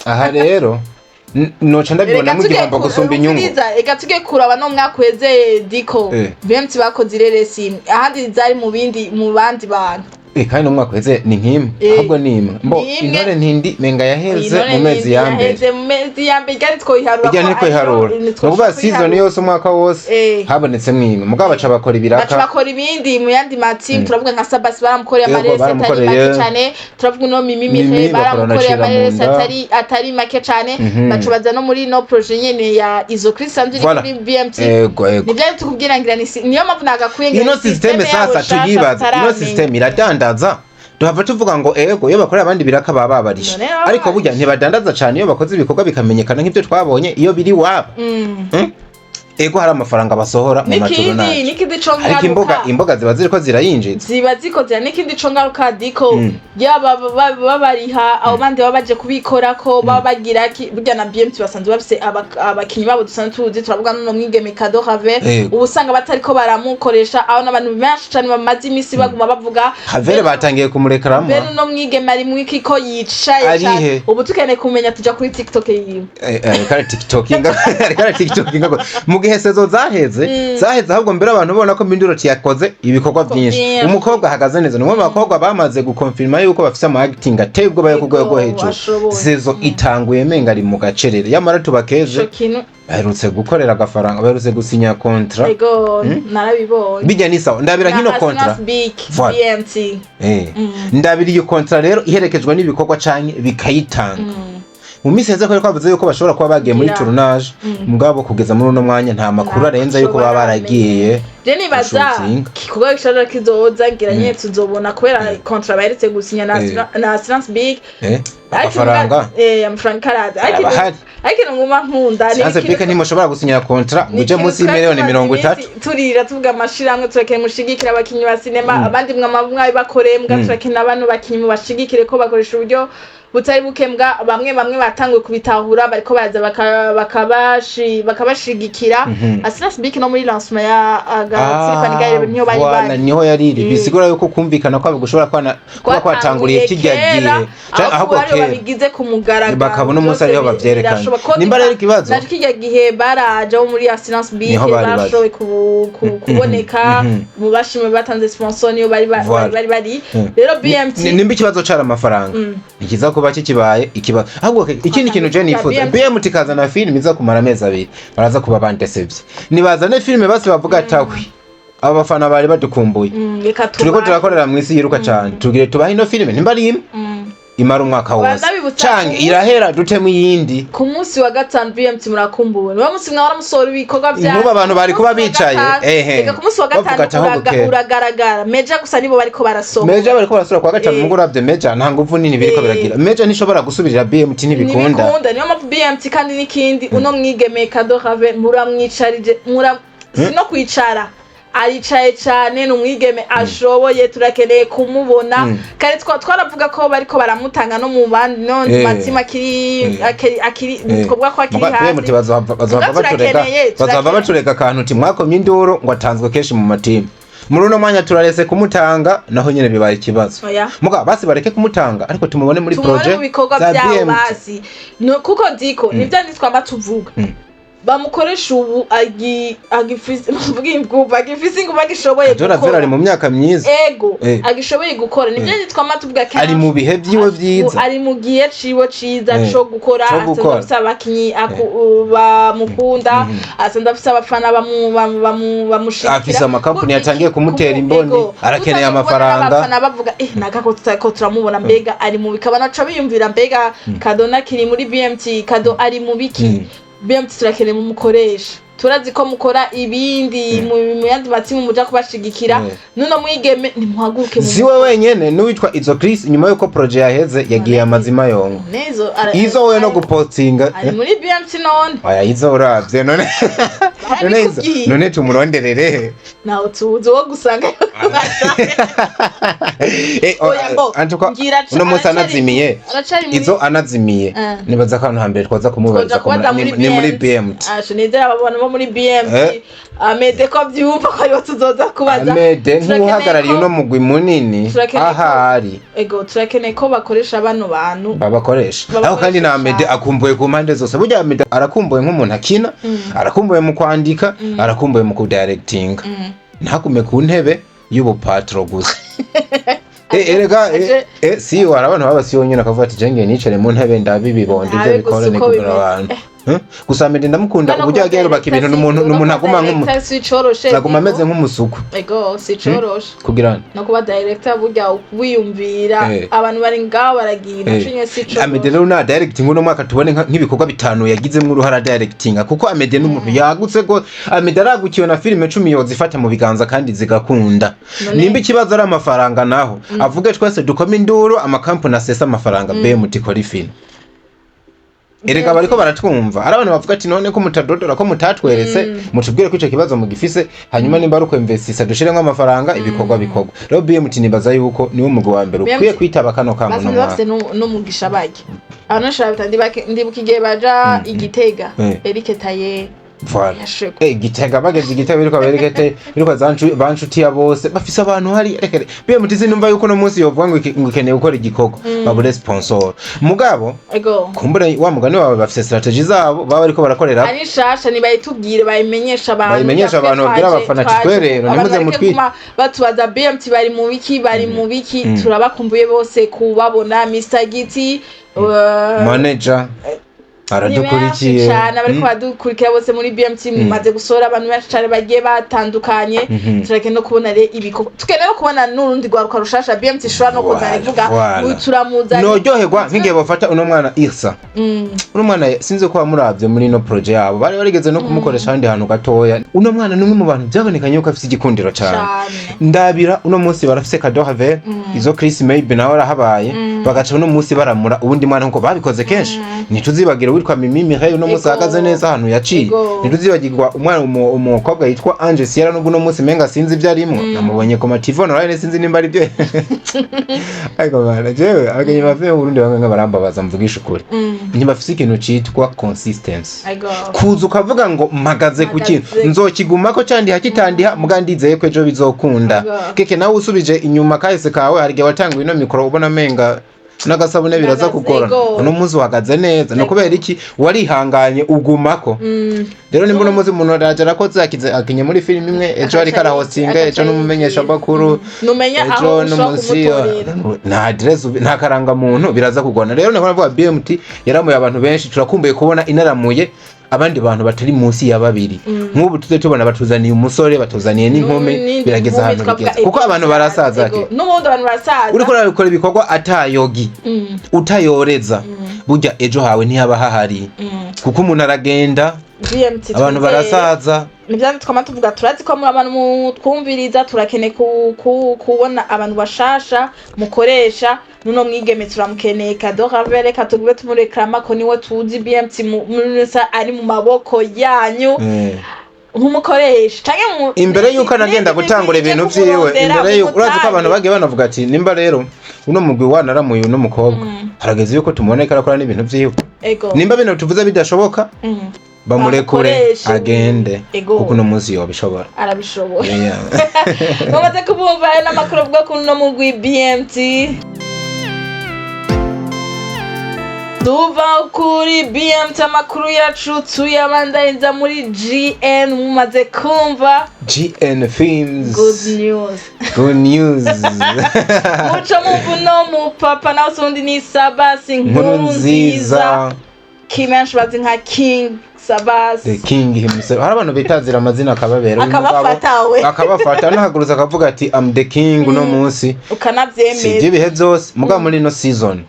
[SPEAKER 2] aha rero noca ndabibona mu gihombo gusumba inyungu
[SPEAKER 1] ega tuge kuraba no mwaka weze diko BMT bakoze iresi ahandi zari mu bandi bantu
[SPEAKER 2] kandi no mwaka weze ni nkimwe ahubwo ni imwe mbo intore ntindi menga yaheze mu mezi yambere
[SPEAKER 1] kandi twoyiharura
[SPEAKER 2] ijya ntikoyiharura nukuvuga season yose umwaka wose habonetse mwimwe mugabo baca bakora ibiraka
[SPEAKER 1] baca bakora ibindi mu yandi team turavuga nka Sabas baramukoreye amarese atari make cyane turavuga no Mimi baramukoreye amarese atari make cyane baca baza no muri no projet nyene ya Izo Christian kuri BMT nibyo tukubwira ngira niyo mpamvu nagakuye
[SPEAKER 2] ino system sasa tuyibaza ino system iradanda tuhava tuvuga ngo ego iyo bakorera abandi biraka baba babarisha ariko burya ntibadandaza cyane iyo bakoze ibikorwa bikamenyekana nk'ibyo twabonye iyo biri wabo ego hari amafaranga basohora mu maturunage ariko imboga ziba ziriko zirayinjiza
[SPEAKER 1] ziba zikoze n'ikindi co ngaruka diko yaba babariha abo bandi baba baje kubikorako baba bagira burya na BMT basanzwe bafise abakinyi babo dusanzwe tuzi turavuga no mwigeme Kado Haver ubusanga batariko baramukoresha aho n'abantu benshi cyane bamaze imisi baguma bavuga
[SPEAKER 2] Haver batangiye kumurekaramo
[SPEAKER 1] bene no mwigeme ari mwiki ko yicaye cyane ubu tukene kumenya tuja kuri TikTok yiwe
[SPEAKER 2] kare TikTok gihe sezo zaheze ahubwo mbere abantu ubona ko Minduro yakoze ibikorwa byinshi umukobwa ahagaze neza nimwe bakobwa bamaze gukonfirma yuko bafise ama acting ateye ubwo baye kugwego hejuru sezo itanguye menga ari mu gacerere yamara tubakeze baherutse gukorera agafaranga baherutse gusinya contrat
[SPEAKER 1] ego narabibonye
[SPEAKER 2] bijya ni sawa ndabira nkino contrat
[SPEAKER 1] BMT
[SPEAKER 2] ndabira iyo contrat rero iherekejwe n'ibikorwa canke bikayitanga mu minsi heza ko bavuze yuko bashobora kuba bagiye muri tournage mugabo kugeza muri uno mwanya nta makuru arenza yuko baba baragiye
[SPEAKER 1] je nibaza kikugo gishaje kizoza ngiranye tuzobona kubera contrat baheretse gusinya na Assurance Big
[SPEAKER 2] amafaranga
[SPEAKER 1] amafaranga karaza ariko nguma nkunda
[SPEAKER 2] Assurance Big ntimoshobora gusinya contrat uje munsi y'imiliyoni 30
[SPEAKER 1] turira tuvuga amashiramwe turakeye mushigikira abakinyi ba cinema abandi mwamwe bakoreye mbwa turakena abantu bakinyi mu bashigikire ko bakoresha uburyo butari bukembwa bamwe batanguye kubitahura bariko baza bakabashigikira Assurance Big no muri lancement ya Agatsirikanigaire niyo bari
[SPEAKER 2] niho yariri bisigura yuko kumvikana ko gushobora kwa kwatanguriye kijya gihe
[SPEAKER 1] ahubwo babigize ku mugaragaro
[SPEAKER 2] bakabona umunsi ariho bavyerekana nimba rero ikibazo
[SPEAKER 1] nari kijya gihe baraje muri Assurance Big bashoboye kuboneka mu bashimwe batanze sponsor niyo bari rero BMT
[SPEAKER 2] nimba ikibazo cara amafaranga ikiza kuba kikibaye ikibazo ahubwo ikindi kintu je nifuza BMT kazana film iza kumara amezi abiri baraza kuba bandesevye nibazane film basi bavuga tawi abafana bari badukumbuye turiko turakorera mu isi yiruka cyane tugire tubahe ino film nimba ari imara umwaka wose canke irahera dutemu yindi
[SPEAKER 1] ku munsi wa gatanu BMT murakumbuwe niba munsi mwara musora ibikorwa bya
[SPEAKER 2] nkuba abantu bari kuba bicaye
[SPEAKER 1] reka ku munsi wa gatanu uragaragara Meja gusa nibo bariko barasoma
[SPEAKER 2] Meja bariko barasura kwa gatanu muguravye Meja nta nguvu nini biriko biragira Meja nishobora gusubirira BMT ntibikunda
[SPEAKER 1] niyo mpamvu BMT kandi nikindi uno mwigeme Kado Haver muramwicarije no kwicara aricaye cyane n'umwigeme ashoboye turakeneye kumubona kare twaravuga ko bariko baramutanga no mu bandi no matima akiri twobwa ko akiri
[SPEAKER 2] hasi bazava batureka akantu uti mwakomye induru ngo atanzwe kenshi mu matima muri uno mwanya turarese kumutanga naho nyene bibaye ikibazo muga basi bareke kumutanga ariko tumubone muri project
[SPEAKER 1] za BMT kuko diko nivyo nitwamba tuvuga bamukoresha ubu agifise ngo bagishoboye
[SPEAKER 2] gukora ari mu myaka myiza
[SPEAKER 1] ego agishoboye gukora nibyo nitwa matuvuga kandi
[SPEAKER 2] ari mu bihe byiwe byiza
[SPEAKER 1] ari mu gihe ciwo ciza cyo gukora asanga abakinyi bamukunda asanga afise abafana bamushikira
[SPEAKER 2] afise amakampani yatangiye kumutera imboni arakeneye amafaranga
[SPEAKER 1] abafana bavuga nagako tutako turamubona mbega ari mu bikabana cyo biyumvira mbega Kado nakiri muri BMT Kado ari mu biki BMT turakene mu mukoresha turazi ko mukora ibindi mu yandi matimu muja kubashigikira nuno mwigeme nimuhaguruke mu
[SPEAKER 2] siwe wenyene n'uwitwa Izo Chris nyuma yuko project yaheze yagiye amazima yongo izo we no gupostinga
[SPEAKER 1] ari muri BMT none
[SPEAKER 2] aya izo uravye none tumuronderere
[SPEAKER 1] naho tuzi wo gusanga
[SPEAKER 2] antuko uno musa anazimiye izo anazimiye nibaza ko hambere twaza kumubaza ni muri BMT
[SPEAKER 1] nizera babona bo muri BMT Amede ko byumva ko ariyo tuzoza kubaza
[SPEAKER 2] Amede ntuhagarariye uno mugwi munini ahari
[SPEAKER 1] ego turakeneye ko bakoresha bano bantu
[SPEAKER 2] babakoresha aho kandi na Amede akumbuye ku mpande zose burya Amede arakumbuye nk'umuntu akina arakumbuye mu kwandika arakumbuye mu kudirecting ntakume ku ntebe y'ubupatro gusa erega si abantu baba si yonyine akavuga ati jenge nicare mu ntebe ndabibibondi byo bikora ni kugura abantu gusa Meddy ndamukunda uburyo yagiye yubaka ibintu n'umuntu aguma aguma ameze nk'umusuku
[SPEAKER 1] ego si coroshe
[SPEAKER 2] kugira
[SPEAKER 1] no kuba director burya wiyumvira abantu bari ngaho baragira cinye si coroshe
[SPEAKER 2] Meddy rero na directing uno mwaka tubone nk'ibikorwa bitanu yagizemo uruhara directing kuko Meddy n'umuntu yagutse go Meddy aragukiwe na filime 10 yozifata mu biganza kandi zigakunda nimba ikibazo ari amafaranga naho avuge twese dukoma induru amakampani asesa amafaranga BMT kora film erega bariko baratwumva ari abantu bavuga ati none ko mutadodora ko mutatweretse mutubwire ko ico kibazo mugifise hanyuma nimba ari ko investisa dushiremo amafaranga ibikorwa bikorwa rero BMT nibaza yuko niwo mugwi wa mbere ukwiye kwitaba kano kamu no
[SPEAKER 1] bafite no mugisha baki abantu shaka ndibukigiye baja igitega Eric Taye
[SPEAKER 2] Voilà. Gitega bageze igitego biriko berekete biriko bancuti ya bose bafise abantu hari rekere BMT sinumva yuko no munsi yovuga ngo ikeneye gukora igikoko babure sponsor mugabo kumbure wa mugani wawe bafise strategy zabo baba ariko barakorera
[SPEAKER 1] ari shasha ni bayitubwire bayimenyesha abantu
[SPEAKER 2] bagira abafana twerero nimuze mutwi
[SPEAKER 1] batubaza BMT bari mu biki turabakumbuye bose kubabona Mr Giti
[SPEAKER 2] manager aradukurikiye
[SPEAKER 1] cyane bariko badukurikira bose muri BMT maze gusora abantu benshi cyane bagiye batandukanye turake no kubona re ibiko tukeneye kubona n'urundi gwaruka rushasha BMT shwa no kuzana ivuga turamuza
[SPEAKER 2] nojyoherwa nkigiye bafata uno mwana Irsa uno mwana sinze ko bamuravye muri no project yabo bari barigeze no kumukoresha handi hantu gatoya uno mwana numwe mu bantu byabonekanye ko afite igikundiro cyane ndabira uno munsi barafise kado have izo Chris maybe nawe arahabaye bagaca uno munsi baramura ubundi mwana nko babikoze kenshi ntituzibagira witwa Mimi Mireille uno munsi ahagaze neza hano yaciye ntituzibagirwa umwana umukobwa yitwa Ange Sierra nubwo uno munsi menga sinzi ibyo arimo namubonye ko mativo nawe sinzi nimba ari byo ariko bana jewe agenye bave Burundi banga barambabaza mvugisha ukuri ntibafise ikintu citwa consistency kuza ukavuga ngo mpagaze ku kintu nzokigumako cyandi hakitandi mugandizeye ko ejo bizokunda keke nawe usubije inyuma kahise kawe harige watanguye no mikoro ubona menga nagasabune biraza kugora uno munsi uhagaze neza no kubera iki warihanganye ugumako rero nimba uno munsi umuntu arajara ko zakize akinye muri film imwe ejo ari kara hostinga ejo numumenyesha bakuru
[SPEAKER 1] numenya aho ushobora
[SPEAKER 2] na address nta karanga muntu biraza kugona rero nako navuga BMT yaramuye abantu benshi turakumbuye kubona inaramuye abandi bantu batari munsi ya babiri nk'ubu tuze tubona batuzaniye umusore batuzaniye n'inkome birageza hano bigeze kuko abantu barasaza
[SPEAKER 1] n'ubundi abantu barasaza
[SPEAKER 2] uriko urabikora ibikorwa atayogi utayoreza burya ejo hawe ntihaba hahari kuko umuntu aragenda abantu barasaza
[SPEAKER 1] nibyandi twama tuvuga turazi ko muri abantu twumviriza turakene kubona abantu bashasha mukoresha nuno mwigeme turamukeneye kado ravere katugube tumureklama ko niwe tuzi BMT musa ari mu maboko yanyu nk'umukoresha canke
[SPEAKER 2] imbere yuko anagenda gutangura ibintu vyiwe imbere yuko urazi ko abantu bagiye banavuga ati nimba rero uno mugwi wanaramuye uno mukobwa harageze yuko tumuboneka arakora n'ibintu vyiwe nimba bino tuvuze bidashoboka bamurekure agende kuko no muzi yo bishobora
[SPEAKER 1] arabishobora bamaze kubumva n'amakuru bwo kuno mugwi BMT tuva kuri BMT amakuru yacu tuyabandaniza muri GN mumaze kumva
[SPEAKER 2] GN Films
[SPEAKER 1] good news muco muvuno mu papa nawe usundi ni Sabasi nkuru nziza kimenshi bazi nka King Sabas
[SPEAKER 2] the king himself hari abantu bitazira amazina akababera
[SPEAKER 1] akabafata
[SPEAKER 2] nahaguruza akavuga ati I'm the king uno munsi
[SPEAKER 1] ukanavyemeza
[SPEAKER 2] sije bihe byose mugabo muri no season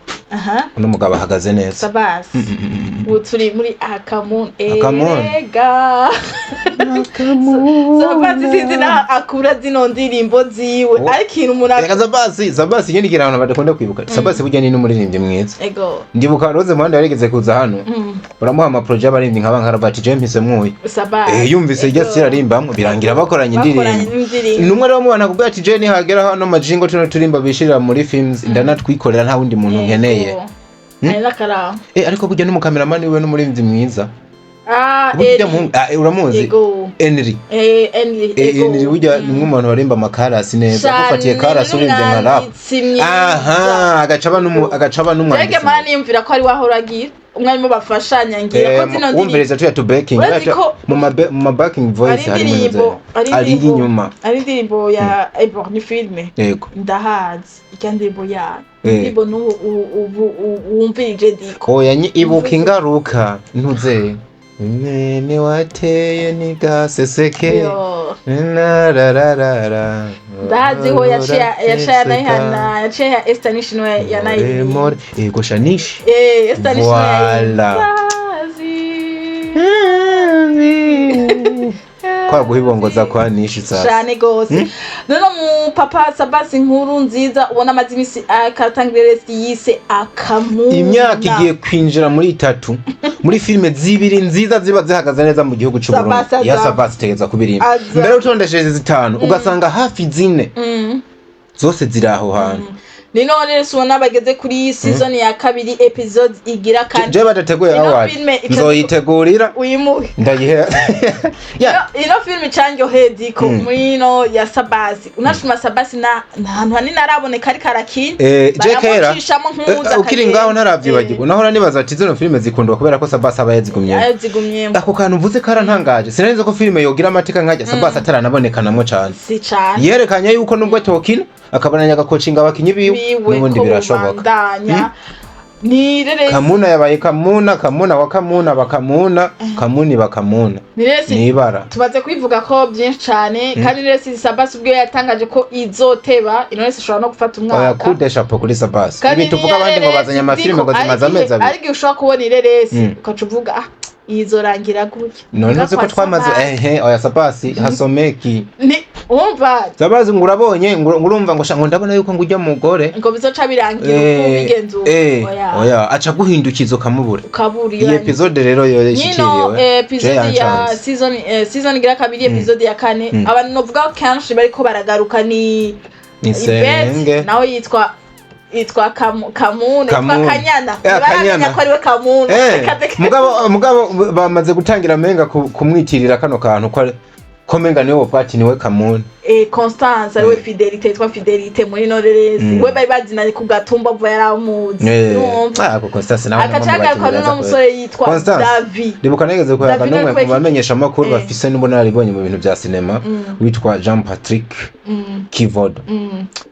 [SPEAKER 2] uno mugabo ahagaze neza
[SPEAKER 1] Sabas uturi muri Akamun ega Sabas sizina akura zino ndirimbo ziwe ariko ikintu umuntu
[SPEAKER 2] Sabas nyine kirano badakunda kwibuka Sabas burya ni n'umuririmbyi mwiza ndibuka Rose Muhanda yarigeze kuza hano uramuha ama project abarindi nkaba nkarabati James Mwoyi yumvise ijya sirarimbamwe birangira bakoranye indirimbo numwe rero mubana kubwa ati Jane hagera hano majingo tuno turimba bishirira muri films ndanatwikorera nta wundi muntu nkeneye ariko burya n'umukameraman we n'umurimvyi mwiza uramuzi Henry burya nimwe mu bantu barimba amakarasi neza gufatiye karasi urimvye nka rap agacaba n'umwanditsi
[SPEAKER 1] rege mani yumvira ko ari wahoragira umwarimu bafashanya ngira ko zino ndirimbo
[SPEAKER 2] wumviriza tuya to backing mu backing voice ari inyuma
[SPEAKER 1] ari indirimbo ya ni filme ndahazi ikandirimbo ya ndirimbo wumvirije diko
[SPEAKER 2] ibuka ingaruka ntuze Mwene wateye ni gaseseke narararara
[SPEAKER 1] ndaziho yaciye anayihana yaciye ya Esther Nish niwe yanayihana
[SPEAKER 2] ego Shanish
[SPEAKER 1] Esther Nish
[SPEAKER 2] kwa guhibongoza kwa Nishi sasa
[SPEAKER 1] cyane gose none mu papa Sabasi nkuru nziza ubona amazimisi akatangiriresi yise Akamuna
[SPEAKER 2] imyaka igiye kwinjira muri 3 muri filme zibiri nziza ziba zihagaze neza mu gihugu cy'u Burundi ya Sabasi tegeza kubirimba mbere utondesheje zitanu ugasanga hafi zine zose ziraho hantu
[SPEAKER 1] nino rero ubona bageze kuri season ya 2 episode igira kandi
[SPEAKER 2] je badateguye award nzoyitegurira
[SPEAKER 1] uyimuhe
[SPEAKER 2] ndayihe
[SPEAKER 1] ino film cyanjyo hediko murino ya Sabasi unashuma Sabasi na hantu hanini araboneka ari karakini
[SPEAKER 2] jekera ukiri ngaho naravyibagirwa nahora nibaza ati zino filme zikundwa kubera ko Sabasi aba yazigumye ako kantu mvuze karantangaje sinarize ko filme yogira amateka nkajya Sabasi ataranabonekana cyane
[SPEAKER 1] si cyane
[SPEAKER 2] yerekanye yuko nubwo tokina akabananya gakocinga abakinyi biwe n'ubundi birashoboka
[SPEAKER 1] ni rere
[SPEAKER 2] Kamuna yabaye Kamuna wa Kamuna bakamuna Kamuni bakamuna
[SPEAKER 1] nibara tubaze kwivuga ko byinshi cyane kandi rero Sabasi ubwo yatangaje ko izoteba inonese ishobora no gufata umwaka
[SPEAKER 2] yakudesha po kuri Sabasi ibi tuvuga abandi ngo bazanya amafilme ngo zimaza amezi abiri
[SPEAKER 1] ariko ushobora kubona ireresi ukacuvuga izorangira gutya
[SPEAKER 2] none uzi ko twamaze oya Sabasi hasomeki
[SPEAKER 1] ni umva
[SPEAKER 2] Sabasi ngurabonye ngurumva ngo shango ndabona yuko ngujya mugore
[SPEAKER 1] ngo bizoca birangira uko bigenzo
[SPEAKER 2] oya aca guhindukiza ukamubura
[SPEAKER 1] ukaburi
[SPEAKER 2] iyi episode rero yo yashikiriwe
[SPEAKER 1] episode ya season igira 2 episode ya 4 abantu novuga kanshi bariko baragaruka ni
[SPEAKER 2] Senge
[SPEAKER 1] naho yitwa Kamuna Kanyana baranganya ko ariwe Kamuna
[SPEAKER 2] mugabo bamaze gutangira menga kumwitirira kano kantu ko komenga niwe pati niwe Kamuna
[SPEAKER 1] Constance ariwe Fidelite muri Noreresi we bari bazina ku gatumba vuba yaramuzi
[SPEAKER 2] ko Constance nawe
[SPEAKER 1] akacaga ko no musore yitwa David
[SPEAKER 2] ndibuka negeze ko yaga numwe mu bamenyesha makuru bafise n'ubona aribonye mu bintu bya cinema witwa Jean Patrick Kivodo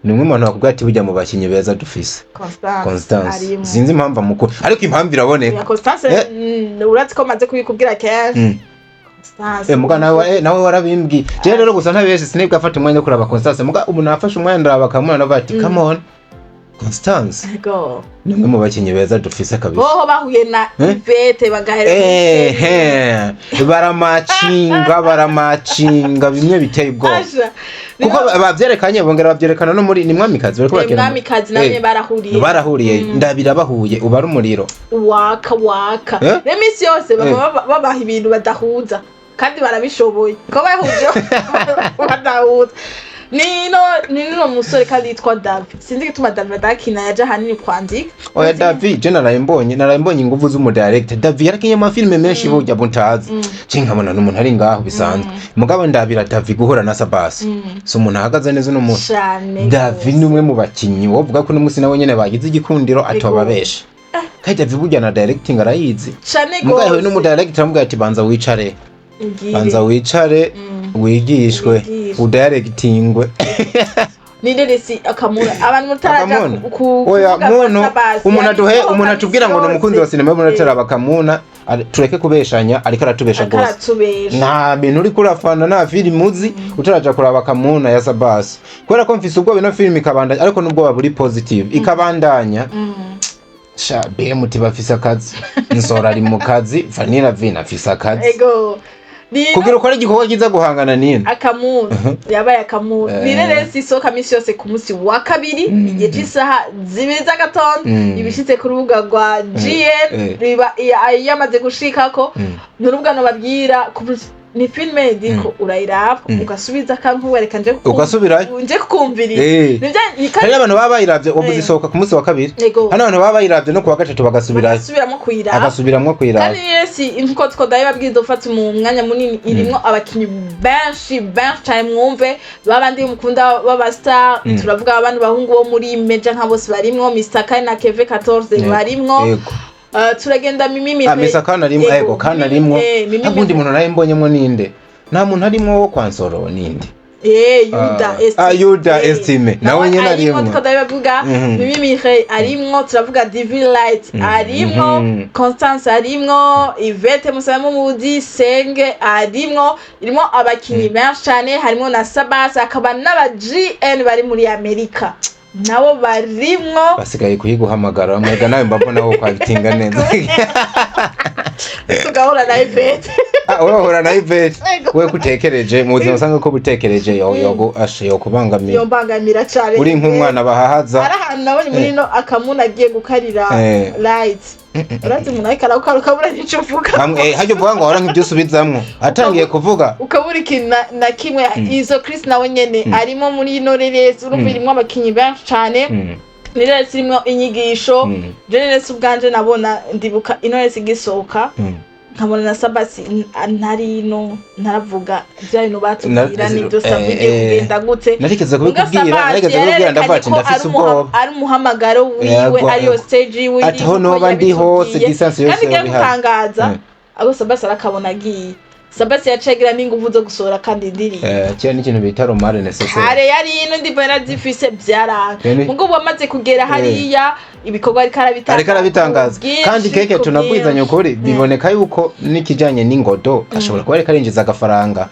[SPEAKER 2] nimwe umuntu akubwa ati bujya mu bakinyi beza dufise Constance sinzi impamvu mukuru ariko impamvu iraboneka
[SPEAKER 1] Constance uratse ko maze kubikubwira kenshi
[SPEAKER 2] muga nawe warabimbwi je rero gusa ntabeshe sinibwa afata umwanya kuraba Constance muga ubu nafashe umwanya ndaraba Kamuna navuga ati come on Constance
[SPEAKER 1] go
[SPEAKER 2] nimwe mu bakinyi beza dufise kabisa
[SPEAKER 1] boho bahuye na Ivete bagahera
[SPEAKER 2] baramacinga bimwe biteye ubwoba kuko bavyerekanye bongera bavyerekana no muri nimwamikazi bariko bakina
[SPEAKER 1] nimwamikazi namwe
[SPEAKER 2] barahuriye ndabira bahuye uba ari umuriro
[SPEAKER 1] waka remisi yose babaha ibintu badahuza kandi barabishoboye ko bahuje badahuza nino musore kandi yitwa David sinzi gituma David akina yaja hanini kwandika
[SPEAKER 2] oya David je naraymbonye ingufu z'umu director David yarakinye amafilme menshi burya buntazi cinkabona n'umuntu ari ngaho bisanzwe mugabo ndabira David guhura na Sabasi so umuntu ahagaze neza no mu David numwe mu bakinyi wovuga ko n'umusi nawe nyene bagize igikundiro atobabesha kandi David burya na directing arayizi mugabo n'umu director amubwira ati banza wicare wigishwe udirectingwe
[SPEAKER 1] nideresi Akamuna abantu mutaraja
[SPEAKER 2] oya umuntu atubwira ngo n'umukunzi wa cinema y'umuntu ataraba Kamuna tureke kubeshanya ariko aratubesha gose nta bintu uri kurafana na film uzi utaraja kuraba Kamuna ya Sabasi kubera ko mfise ubwo bino film ikabandanya ariko nubwo baburi positive ikabandanya sha BMT bafise akazi nsora ari mu kazi Vanilla Vina afise akazi
[SPEAKER 1] ego
[SPEAKER 2] kugira ukora igikorwa kiza guhangana nini
[SPEAKER 1] Akamuna yabaye Akamuna nireresi isoka misi yose ku munsi wa 2 igihe cy'isaha 2:00 ibishitse ku rubuga rwa GN riba yamaze gushikako n'urubuga no babwira ni filme diko urayiraba ugasubiza kantu wereka nje
[SPEAKER 2] ugasubirayo
[SPEAKER 1] nje kukumvirira
[SPEAKER 2] nivyo hari abantu baba bayiravye wavuze isohoka ku munsi wa 2 hano abantu baba bayiravye no ku wa 3 bagasubiramo kuyiraba
[SPEAKER 1] kandi yesi inko twodaye babwiza ufata mu mwanya munini irimwo abakinyi benshi cyane mwumve babandi mukunda baba star turavuga abantu bahungu bo muri Meja nka bose barimwo Mr Kai na Keve 14 barimwo turagenda Mimi
[SPEAKER 2] Mr Kana rimwe ego Kana rimwe agundi muntu naye mbonyemo ninde nta muntu arimo wo kwansoro ninde
[SPEAKER 1] Yuda
[SPEAKER 2] Estime nawe nyene
[SPEAKER 1] arimwo tukavuga Mimi Mireille arimwo turavuga Divine Light arimwo Constance arimwo Yvette Musamo Mudi Senge arimwo irimo abakinyi benshi cyane harimo na Sabas akaba n'aba GN bari muri Amerika nabo barimwo
[SPEAKER 2] basigaye kuyiguhamagara mwega nawe mbabona ko kwabitinga neza
[SPEAKER 1] tugahura na Yvette
[SPEAKER 2] urahura na Yvette we kutekereje mu buzima usanga ko butekereje yogo ashiyo kubangamira
[SPEAKER 1] yombangamira cyane
[SPEAKER 2] uri nk'umwana bahahaza
[SPEAKER 1] arahantu nabonye muri no akamuna agiye gukarira light urati umuntu ariko araruka ukabura n'icyo uvuga
[SPEAKER 2] hajya uvuga ngo ahora nk'ibyo usubizamwo atangiye kuvuga
[SPEAKER 1] ukabura ikintu na kimwe izo Chris nawe nyene arimo muri ino reresi urumva irimo abakinyi benshi cyane ni reresi irimo inyigisho reresi ubwanje nabona ndibuka ino reresi igisohoka nkabona na Sabasi ntarino ntaravuga bya bintu batubwira n'ibyo savugiye kugenda gute
[SPEAKER 2] narigeze kubikubwira ndavati ndafise ubwoba
[SPEAKER 1] ari umuhamagaro wiwe ariyo stage wiwe
[SPEAKER 2] ati ho noba ndi hose distance yose
[SPEAKER 1] kandi gutangaza abo Sabasi arakabona agiye Sabasi yacegira n'inguvu zo gusohora kandi ndiri
[SPEAKER 2] cyane n'ikintu bita romare necessaire
[SPEAKER 1] hare yari ino ndi bera zifise byaranga mugo bamaze kugera hariya ibikorwa ariko arabitangaza
[SPEAKER 2] kandi keke tunabwizanye ukuri biboneka yuko nikijanye n'ingodo ashobora kuba ariko arinjiza agafaranga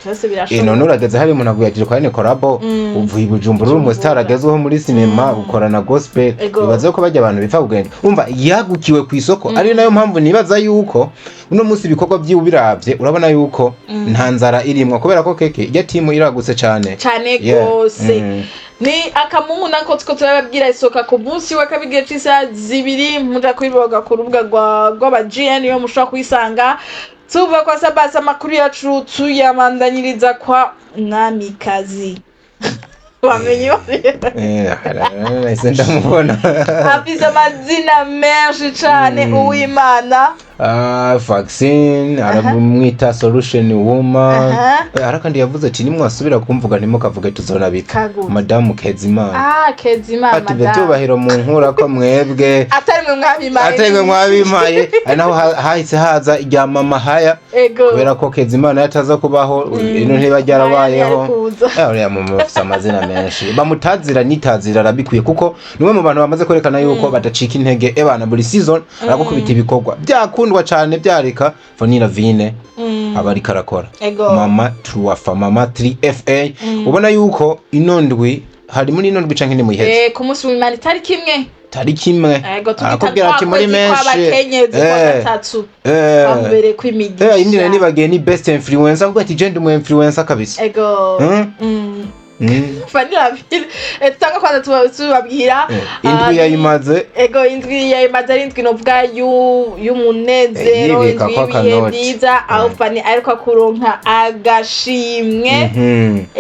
[SPEAKER 2] none urageze hari umuntu aguyagije kwa Nicolabo uvuye Bujumbura uri mu star agezweho muri cinema ukorana gospel bibaze ko bajya abantu bipfa kugenda umva yagukiwe ku isoko ari nayo mpamvu nibaza yuko uno munsi ibikorwa by'ubiravye urabona yuko nta nzara irimwo kubera ko keke ijya timu iragutse cyane
[SPEAKER 1] gose ni akamungu nako tuko turababwira isoka ku munsi wa kabiri cy'isa 2 muja kwiboga ku rubuga rwa GN yo mushaka kwisanga tuva kwa Sabasa makuru yacu tuyamandanyiriza kwa Mwamikazi wamenyo
[SPEAKER 2] ndamubona
[SPEAKER 1] afise amazina menshi cyane Uwimana
[SPEAKER 2] vaccine aramwita solution woman arakandi yavuze ati nimwasubira kumvuga ntimukavuge tuzonabika madamu Kezimana
[SPEAKER 1] Kezimana
[SPEAKER 2] ati betubahiro mu nkura ko mwebwe
[SPEAKER 1] atari mwe
[SPEAKER 2] mwabimaye ari naho hahise haza irya mama haya kubera ko Kezimana yataza kubaho ino ntibajyarabayeho uriya mama afite amazina menshi bamutazira nitazira arabikwiye kuko niwe mu bantu bamaze kwerekana yuko badacika intege ebana buri season aragukubita ibikorwa byakundwa cyane byarika Vanilla Vine abari karakora mama Truafa mama 3FA ubona yuko inondwi hari muri inondwi canke ni muheze
[SPEAKER 1] ku munsi w'Imana
[SPEAKER 2] tariki imwe akubwira ati muri menshi
[SPEAKER 1] batatu ambere kw'imigi
[SPEAKER 2] indine nibagiye ni best influencer kuko ati gender mu influencer kabisa
[SPEAKER 1] Vanilla Vine tanga kwanza tubabwira
[SPEAKER 2] indwi yayimaze
[SPEAKER 1] indwi yayimaze ari indwi novuga y'umunezero indwi byiza aho Fani ariko kuronka agashimwe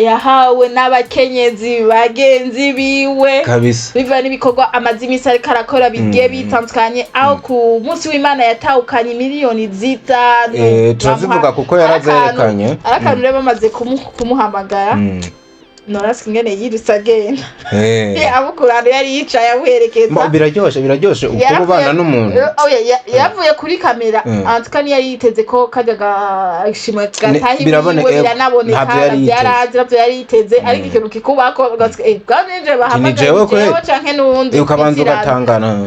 [SPEAKER 1] yahawe n'abakenyezi bagenzi biwe
[SPEAKER 2] kabisa
[SPEAKER 1] biva n'ibikorwa amazimisi ariko arakora bigiye bitandukanye aho ku munsi w'Imana yatahukanye miliyoni 5
[SPEAKER 2] turazivuga kuko yarazerekanye
[SPEAKER 1] arakantu rero bamaze kumuhamagara Norasi ngene yirutsa agenda abukurano yari yicaye abuherekeza
[SPEAKER 2] biraryoshe uko ubana n'umuntu
[SPEAKER 1] yavuye kuri kamera antukani yari yiteze ko kajyaga ishimwe gatahi biranaboneka byarazira yari yiteze ariko ikintu kikubako bwanije bahamagaye canke n'undi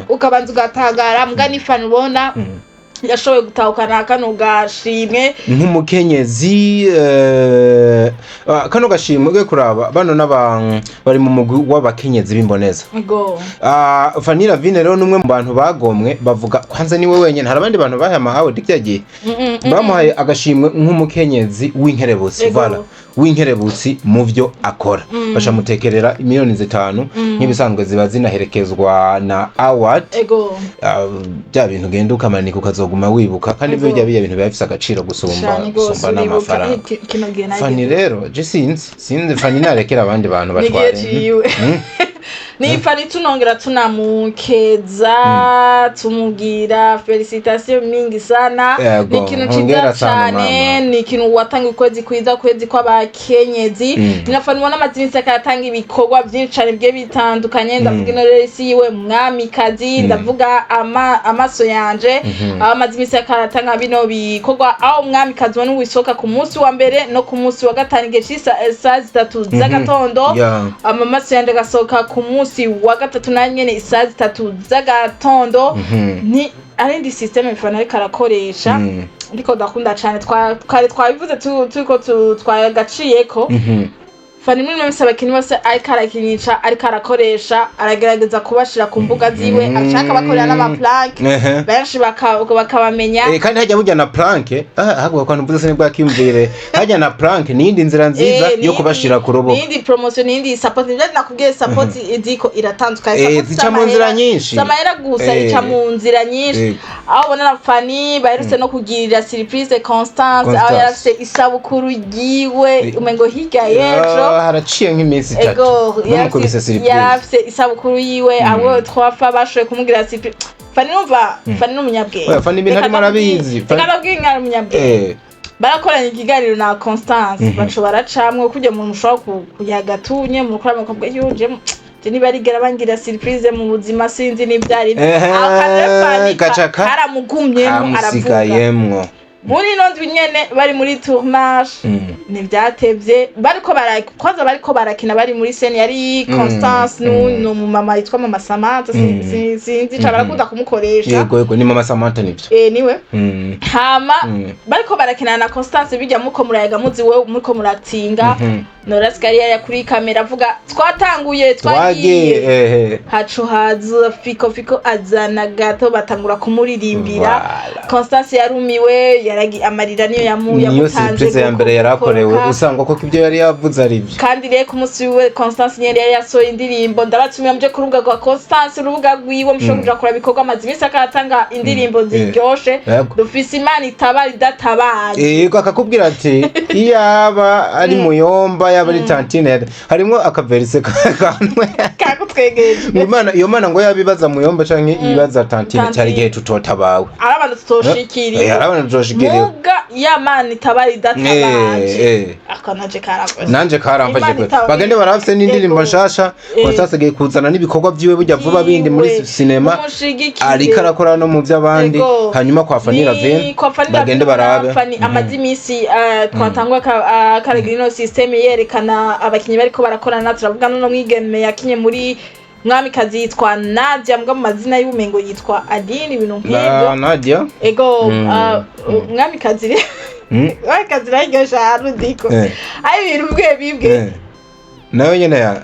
[SPEAKER 1] ukabanza ugatangara mbwa n'ifana ubona yashoboye gutahukana kano gashimwe
[SPEAKER 2] nk'umukenyezi kano gashimwe gwe kuraba bano bari mu mugwi w'abakenyezi b'imboneza Vanilla Vine rero numwe mu bantu bagomwe bavuga kwanza niwe wenyene hari abandi bantu bahamahawe dikyagiye bamuhaye agashimwe nk'umukenyezi w'inkerebutsi vala w'inkerebutsi mu byo akora bashamutekerera miliyoni 5 nk'ibisanzwe ziba zinaherekezwa na award bya bintu genda ukamanika ukazoguma wibuka kandi byo bya bintu biba bifise agaciro gusumba n'amafaranga Fani rero je sinzi Fani narekera abandi bantu batware
[SPEAKER 1] ni Fanny tunongera tunamukeza tumugira felicitation mingi sana ni ikintu ciza cyane ni ikintu watanga ukwezi kwiza kwezi kw'abakenyezi ni Fanny ubona amazinsi akatanga ibikorwa byinshi cyane bye bitandukanye ndavuga inoresi yiwe mwamikazi ndavuga amaso yanje amazinsi akaratanga bino bikorwa aho mwamikazi wanu wisoka ku munsi wa mbere no ku munsi wa gatanu geshisa saa 3 z'agatondo amaso yanje gasoka ku munsi wa gatatu nanyene saa 3 z'agatondo ni arindi system Fanny ariko arakoresha ndiko ndakunda cyane twabivuze turiko twagaciyeko Fanny muri mwese abakinyi bose ariko arakinisha ariko arakoresha aragerageza kubashira ku mbuga ziwe ashaka bakorera n'amaplank benshi bakabamenya
[SPEAKER 2] kandi hajya burya na plank ahubwo kwa ntuvuze se nibwa kimvire hajya na plank nindi nzira nziza yo kubashira ku rubo
[SPEAKER 1] nindi promotion nindi support nibyo nakubwiye support idiko iratandukanye
[SPEAKER 2] zica mu nzira nyinshi
[SPEAKER 1] samahera gusa ica mu nzira nyinshi aho bona na Fanny baherutse no kugirira surprise Constance aho yarafise isabukuru yiwe umengo higa yejo
[SPEAKER 2] haraciye nk'iminsi 3 n'umukubise surprise
[SPEAKER 1] yarafise isabukuru yiwe abo twafa bashoye kumugira surprise Fanny numva Fanny n'umunyabwenge
[SPEAKER 2] Fanny ibintu arimo arabizi
[SPEAKER 1] Fanny umunyabwenge barakoranye ikiganiro na Constance baco baracamwe kujya mu mushobora kuyagatunye mu gukora amakobwa yuje niba rigera bangira surprise mu buzima sinzi nibyari
[SPEAKER 2] akaje
[SPEAKER 1] karamugumyemo
[SPEAKER 2] aravuga
[SPEAKER 1] muri nondwi nyene bari muri tournage nivyatevye bariko barakina bari muri scene yari Constance no mu mama yitwa Mama Samantha sinzi ca barakunda kumukoresha
[SPEAKER 2] yego ni Mama Samantha nivyo
[SPEAKER 1] niwe hama bariko barakina na Constance bijya muko murayaga muzi we muko muratinga Norasi kariya ya kuri kamera avuga twatanguye twagiye hacu haza fiko azana gato batangura kumuririmbira Constance yarumiwe yaragi amarira niyo yamutanze
[SPEAKER 2] ya mbere yarakorewe usanga ko ibyo yari yavuze ari byo
[SPEAKER 1] kandi reko umunsi we Constance nyene yari yasoye indirimbo ndabatumye muje kurubuga rwa Constance urubuga rwiwe mushobora kuja kora bikorwa amazimisi akatanga indirimbo ziryoshe dufise Imana itabara idatabaje
[SPEAKER 2] yego akakubwira ati iyaba ari muyomba yaba ari tantine harimo akaverse kanwe
[SPEAKER 1] kakutwegeje
[SPEAKER 2] Imana iyo Mana ngo yabibaza muyomba canke ibaza tantine cyari gihe tutotabawe
[SPEAKER 1] arabana tutoshikiriye
[SPEAKER 2] arabana tutoshikiriye
[SPEAKER 1] muga ya Mana itabara idatabaje akanaje karafashe
[SPEAKER 2] nanje karamfashe kwe bagende barafise n'indirimbo nshasha Constance giye kuzana n'ibikorwa byiwe bijya vuba bindi muri cinema ariko arakora no mu by'abandi hanyuma kwa Fanny Ravin bagende barabe
[SPEAKER 1] Fanny amazimisi twatangwa karegrino system yerekana abakinyi bariko barakorana turavuga no mwigeme yakinye muri mwamikazi yitwa Nadia mbwa mu mazina y'ubumengo yitwa Adine ibintu nk'ibyo
[SPEAKER 2] Nadia
[SPEAKER 1] ego mwamikazi mwamikazi rayigosha harudiko ayi ibintu bibwe
[SPEAKER 2] nawe nyene ya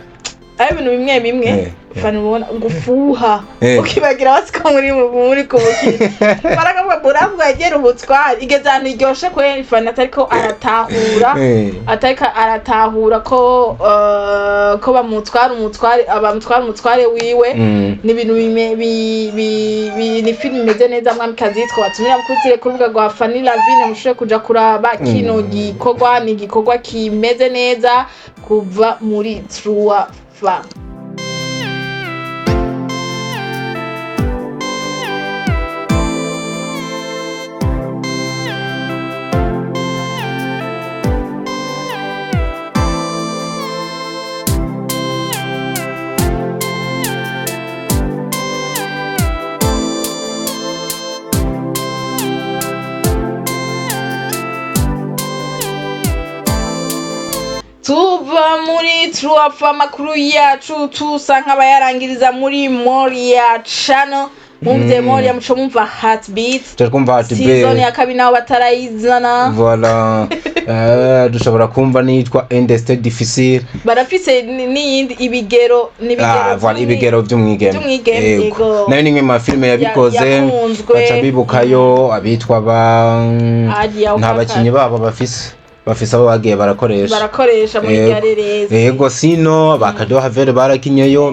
[SPEAKER 1] ayi ibintu bimwe Fanny ubona gufuha ukibagira wasika muri kubukira barakavuga buravuga yegera ubutwari igeze ahantu iryoshe kwe Fanny atariko aratahura ko bamutwara umutware wiwe ni ibintu ni film imeze neza mwamikazi yitwa batumira mukutire ku rubuga rwa Fanny Ravine mushobore kuja kuraba kino gikorwa ni igikorwa kimeze neza kuva muri Trua Fa tuva muri Truafa makuru yacu tusa nk'abayarangiriza muri Moria Channel mumvye Moria muco mumva Heartbeat
[SPEAKER 2] turikumva Heartbeat
[SPEAKER 1] season ya kabiri naho batarayizana
[SPEAKER 2] voilà dushobora kumva nitwa Indestin difficile
[SPEAKER 1] barafise n'iyindi ibigero
[SPEAKER 2] voilà ibigero by'umwigeme
[SPEAKER 1] yego
[SPEAKER 2] nayo nimwe mu filime yabikoze baca bibukayo abitwa nta bakinyi babo bafise abo bagiye
[SPEAKER 1] barakoresha muri garereza
[SPEAKER 2] yego sino bakadoha Havere barakinyeyo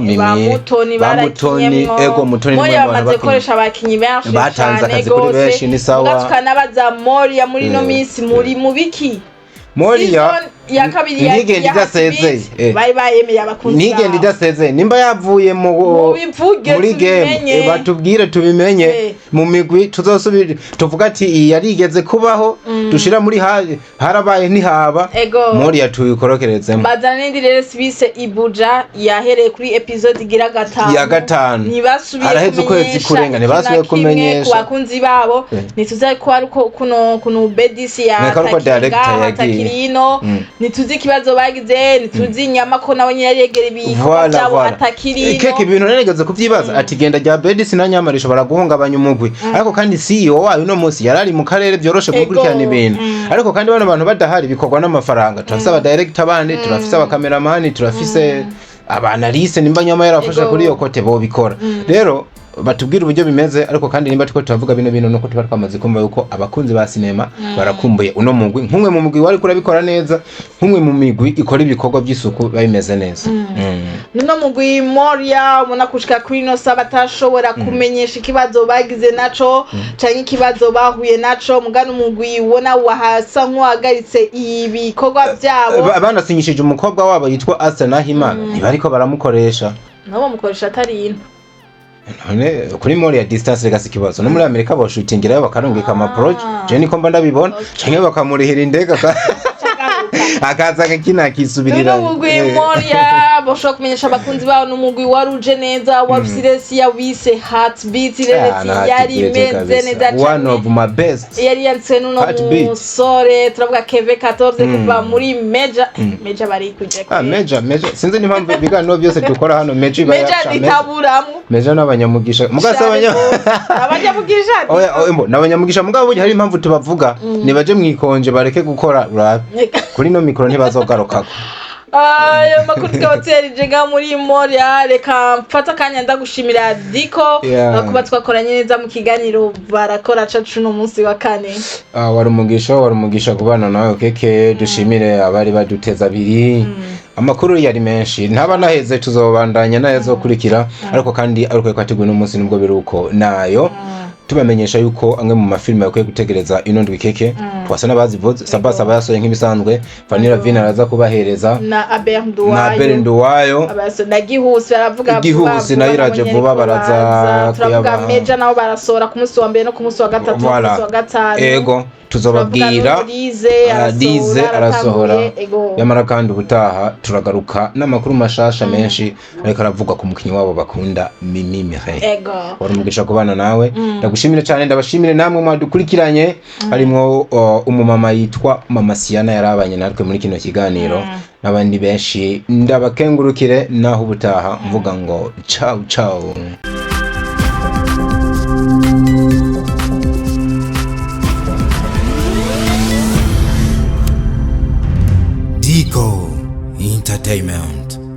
[SPEAKER 1] bamutoni
[SPEAKER 2] ego mutoni
[SPEAKER 1] Moria bamaze gukoresha abakinyi benshi
[SPEAKER 2] batanze akazi kuri benshi ni sawa
[SPEAKER 1] tukanabaza Moria muri no minsi muri mubiki
[SPEAKER 2] Moria
[SPEAKER 1] ya kabiri
[SPEAKER 2] ntigende idasezeye
[SPEAKER 1] bari bayemeye abakunzi
[SPEAKER 2] ntigende idasezeye nimba yavuye muri game batubwire tubimenye mu migwi tuzosubira tuvuga ati iyi yarigeze kubaho dushira muri harabaye ntihaba muri yatuyikorokerezemo
[SPEAKER 1] bazana n'indi rero sibise ibuja yahereye kuri episode igira gatanu
[SPEAKER 2] ntibasubiye kumenyesha ntibasubiye kumenyesha
[SPEAKER 1] ku bakunzi babo ntituzi ko ari kuno bedisi ya Takirino ntituzi ikibazo bagize ntituzi inyama ko nawe nyine yegera ibikorwa byabo Atakirino
[SPEAKER 2] keke ibintu narigeze kuvyibaza ati genda rya bedisi na nyama rishobora guhungabanya umugwi ariko kandi CEO wayo no munsi yarari mu karere byoroshe gukurikirana ibintu ariko kandi bano bantu badahari bikorwa n'amafaranga turafise aba director bandi turafise aba cameraman turafise abanalise nimba nyama yarafasha kuri iyo kote bo bikora rero batubwira uburyo bimeze ariko kandi nimba tuko turavuga bino nuko tuba twamaze kumva yuko abakunzi ba sinema barakumbuye uno mugwi nkumwe mu mugwi wari kurabikora neza nkumwe mu migwi ikora ibikorwa by'isuku babimeze neza
[SPEAKER 1] nuno mugwi Moria ubona kushika kuri no sabatashobora kumenyesha ikibazo bagize naco canke ikibazo bahuye naco mugana umugwi ubona wahasa nk'uhagaritse ibikorwa byabo
[SPEAKER 2] abanasinyishije umukobwa wabo yitwa Asa Nahimana ntibariko baramukoresha
[SPEAKER 1] nabo mukoresha atari
[SPEAKER 2] none kuri Moria distance legasi kibazo no muri Amerika boshutingirayo bakarungika ama approach je niko mba ndabibona canke bakamurihira indega akaza akina kisubirira
[SPEAKER 1] n'umugwi Moria boshobora kumenyesha abakunzi bawo n'umugwi waruje neza wa Silesia wise Heartbeat yari imeze neza
[SPEAKER 2] one of my best
[SPEAKER 1] yari yanditse n'uno musore turavuga Keve 14 kuva muri Major bari kuje
[SPEAKER 2] Major sinzi n'impamvu ibiganiro byose dukora hano Major
[SPEAKER 1] itaburamwe
[SPEAKER 2] Major n'abanyamugisha mugasa
[SPEAKER 1] abanyamugisha
[SPEAKER 2] n'abanyamugisha mugabo hari impamvu tubavuga nibaje mwikonje bareke gukora kuri no mikoro ntibazogarukako
[SPEAKER 1] ayo makuru twabaterije nga muri Moria reka mfata kanya ndagushimira Diko kuba twakoranye neza mu kiganiro barakora cacu no munsi wa kane
[SPEAKER 2] wari umugisha kubana nawe keke dushimire abari baduteza abiri amakuru yari menshi ntaba naheze tuzobandanya nazo kurikira ariko kandi ariko kwateguwe n'umunsi nubwo biruko nayo tubamenyesha yuko amwe mu mafilme yakwiye gutegereza ino ndwi keke twasa nabazivuze Sabasa bayasoye nk'ibisanzwe Vanilla Vina araza kubahereza
[SPEAKER 1] na Aber
[SPEAKER 2] Nduwayo
[SPEAKER 1] abaso Gihuse baravuga
[SPEAKER 2] Gihuse na Iraje vuba baraza
[SPEAKER 1] turavuga Major nabo barasora ku munsi wa mbere no ku munsi wa gatatu no ku munsi wa gatanu
[SPEAKER 2] ego tuzobabwira Dize arasohora yamara kandi ubutaha turagaruka n'amakuru mashasha menshi ariko aravuga ku mukinyi wabo bakunda Mimi Mireille wari umugisha kubana nawe ndagushimire cyane ndabashimire namwe mwadukurikiranye harimo umumama yitwa Mama Siana yarabanye natwe muri kino kiganiro n'abandi benshi ndabakengurukire naho ubutaha mvuga ngo ciao Diko Entertainment.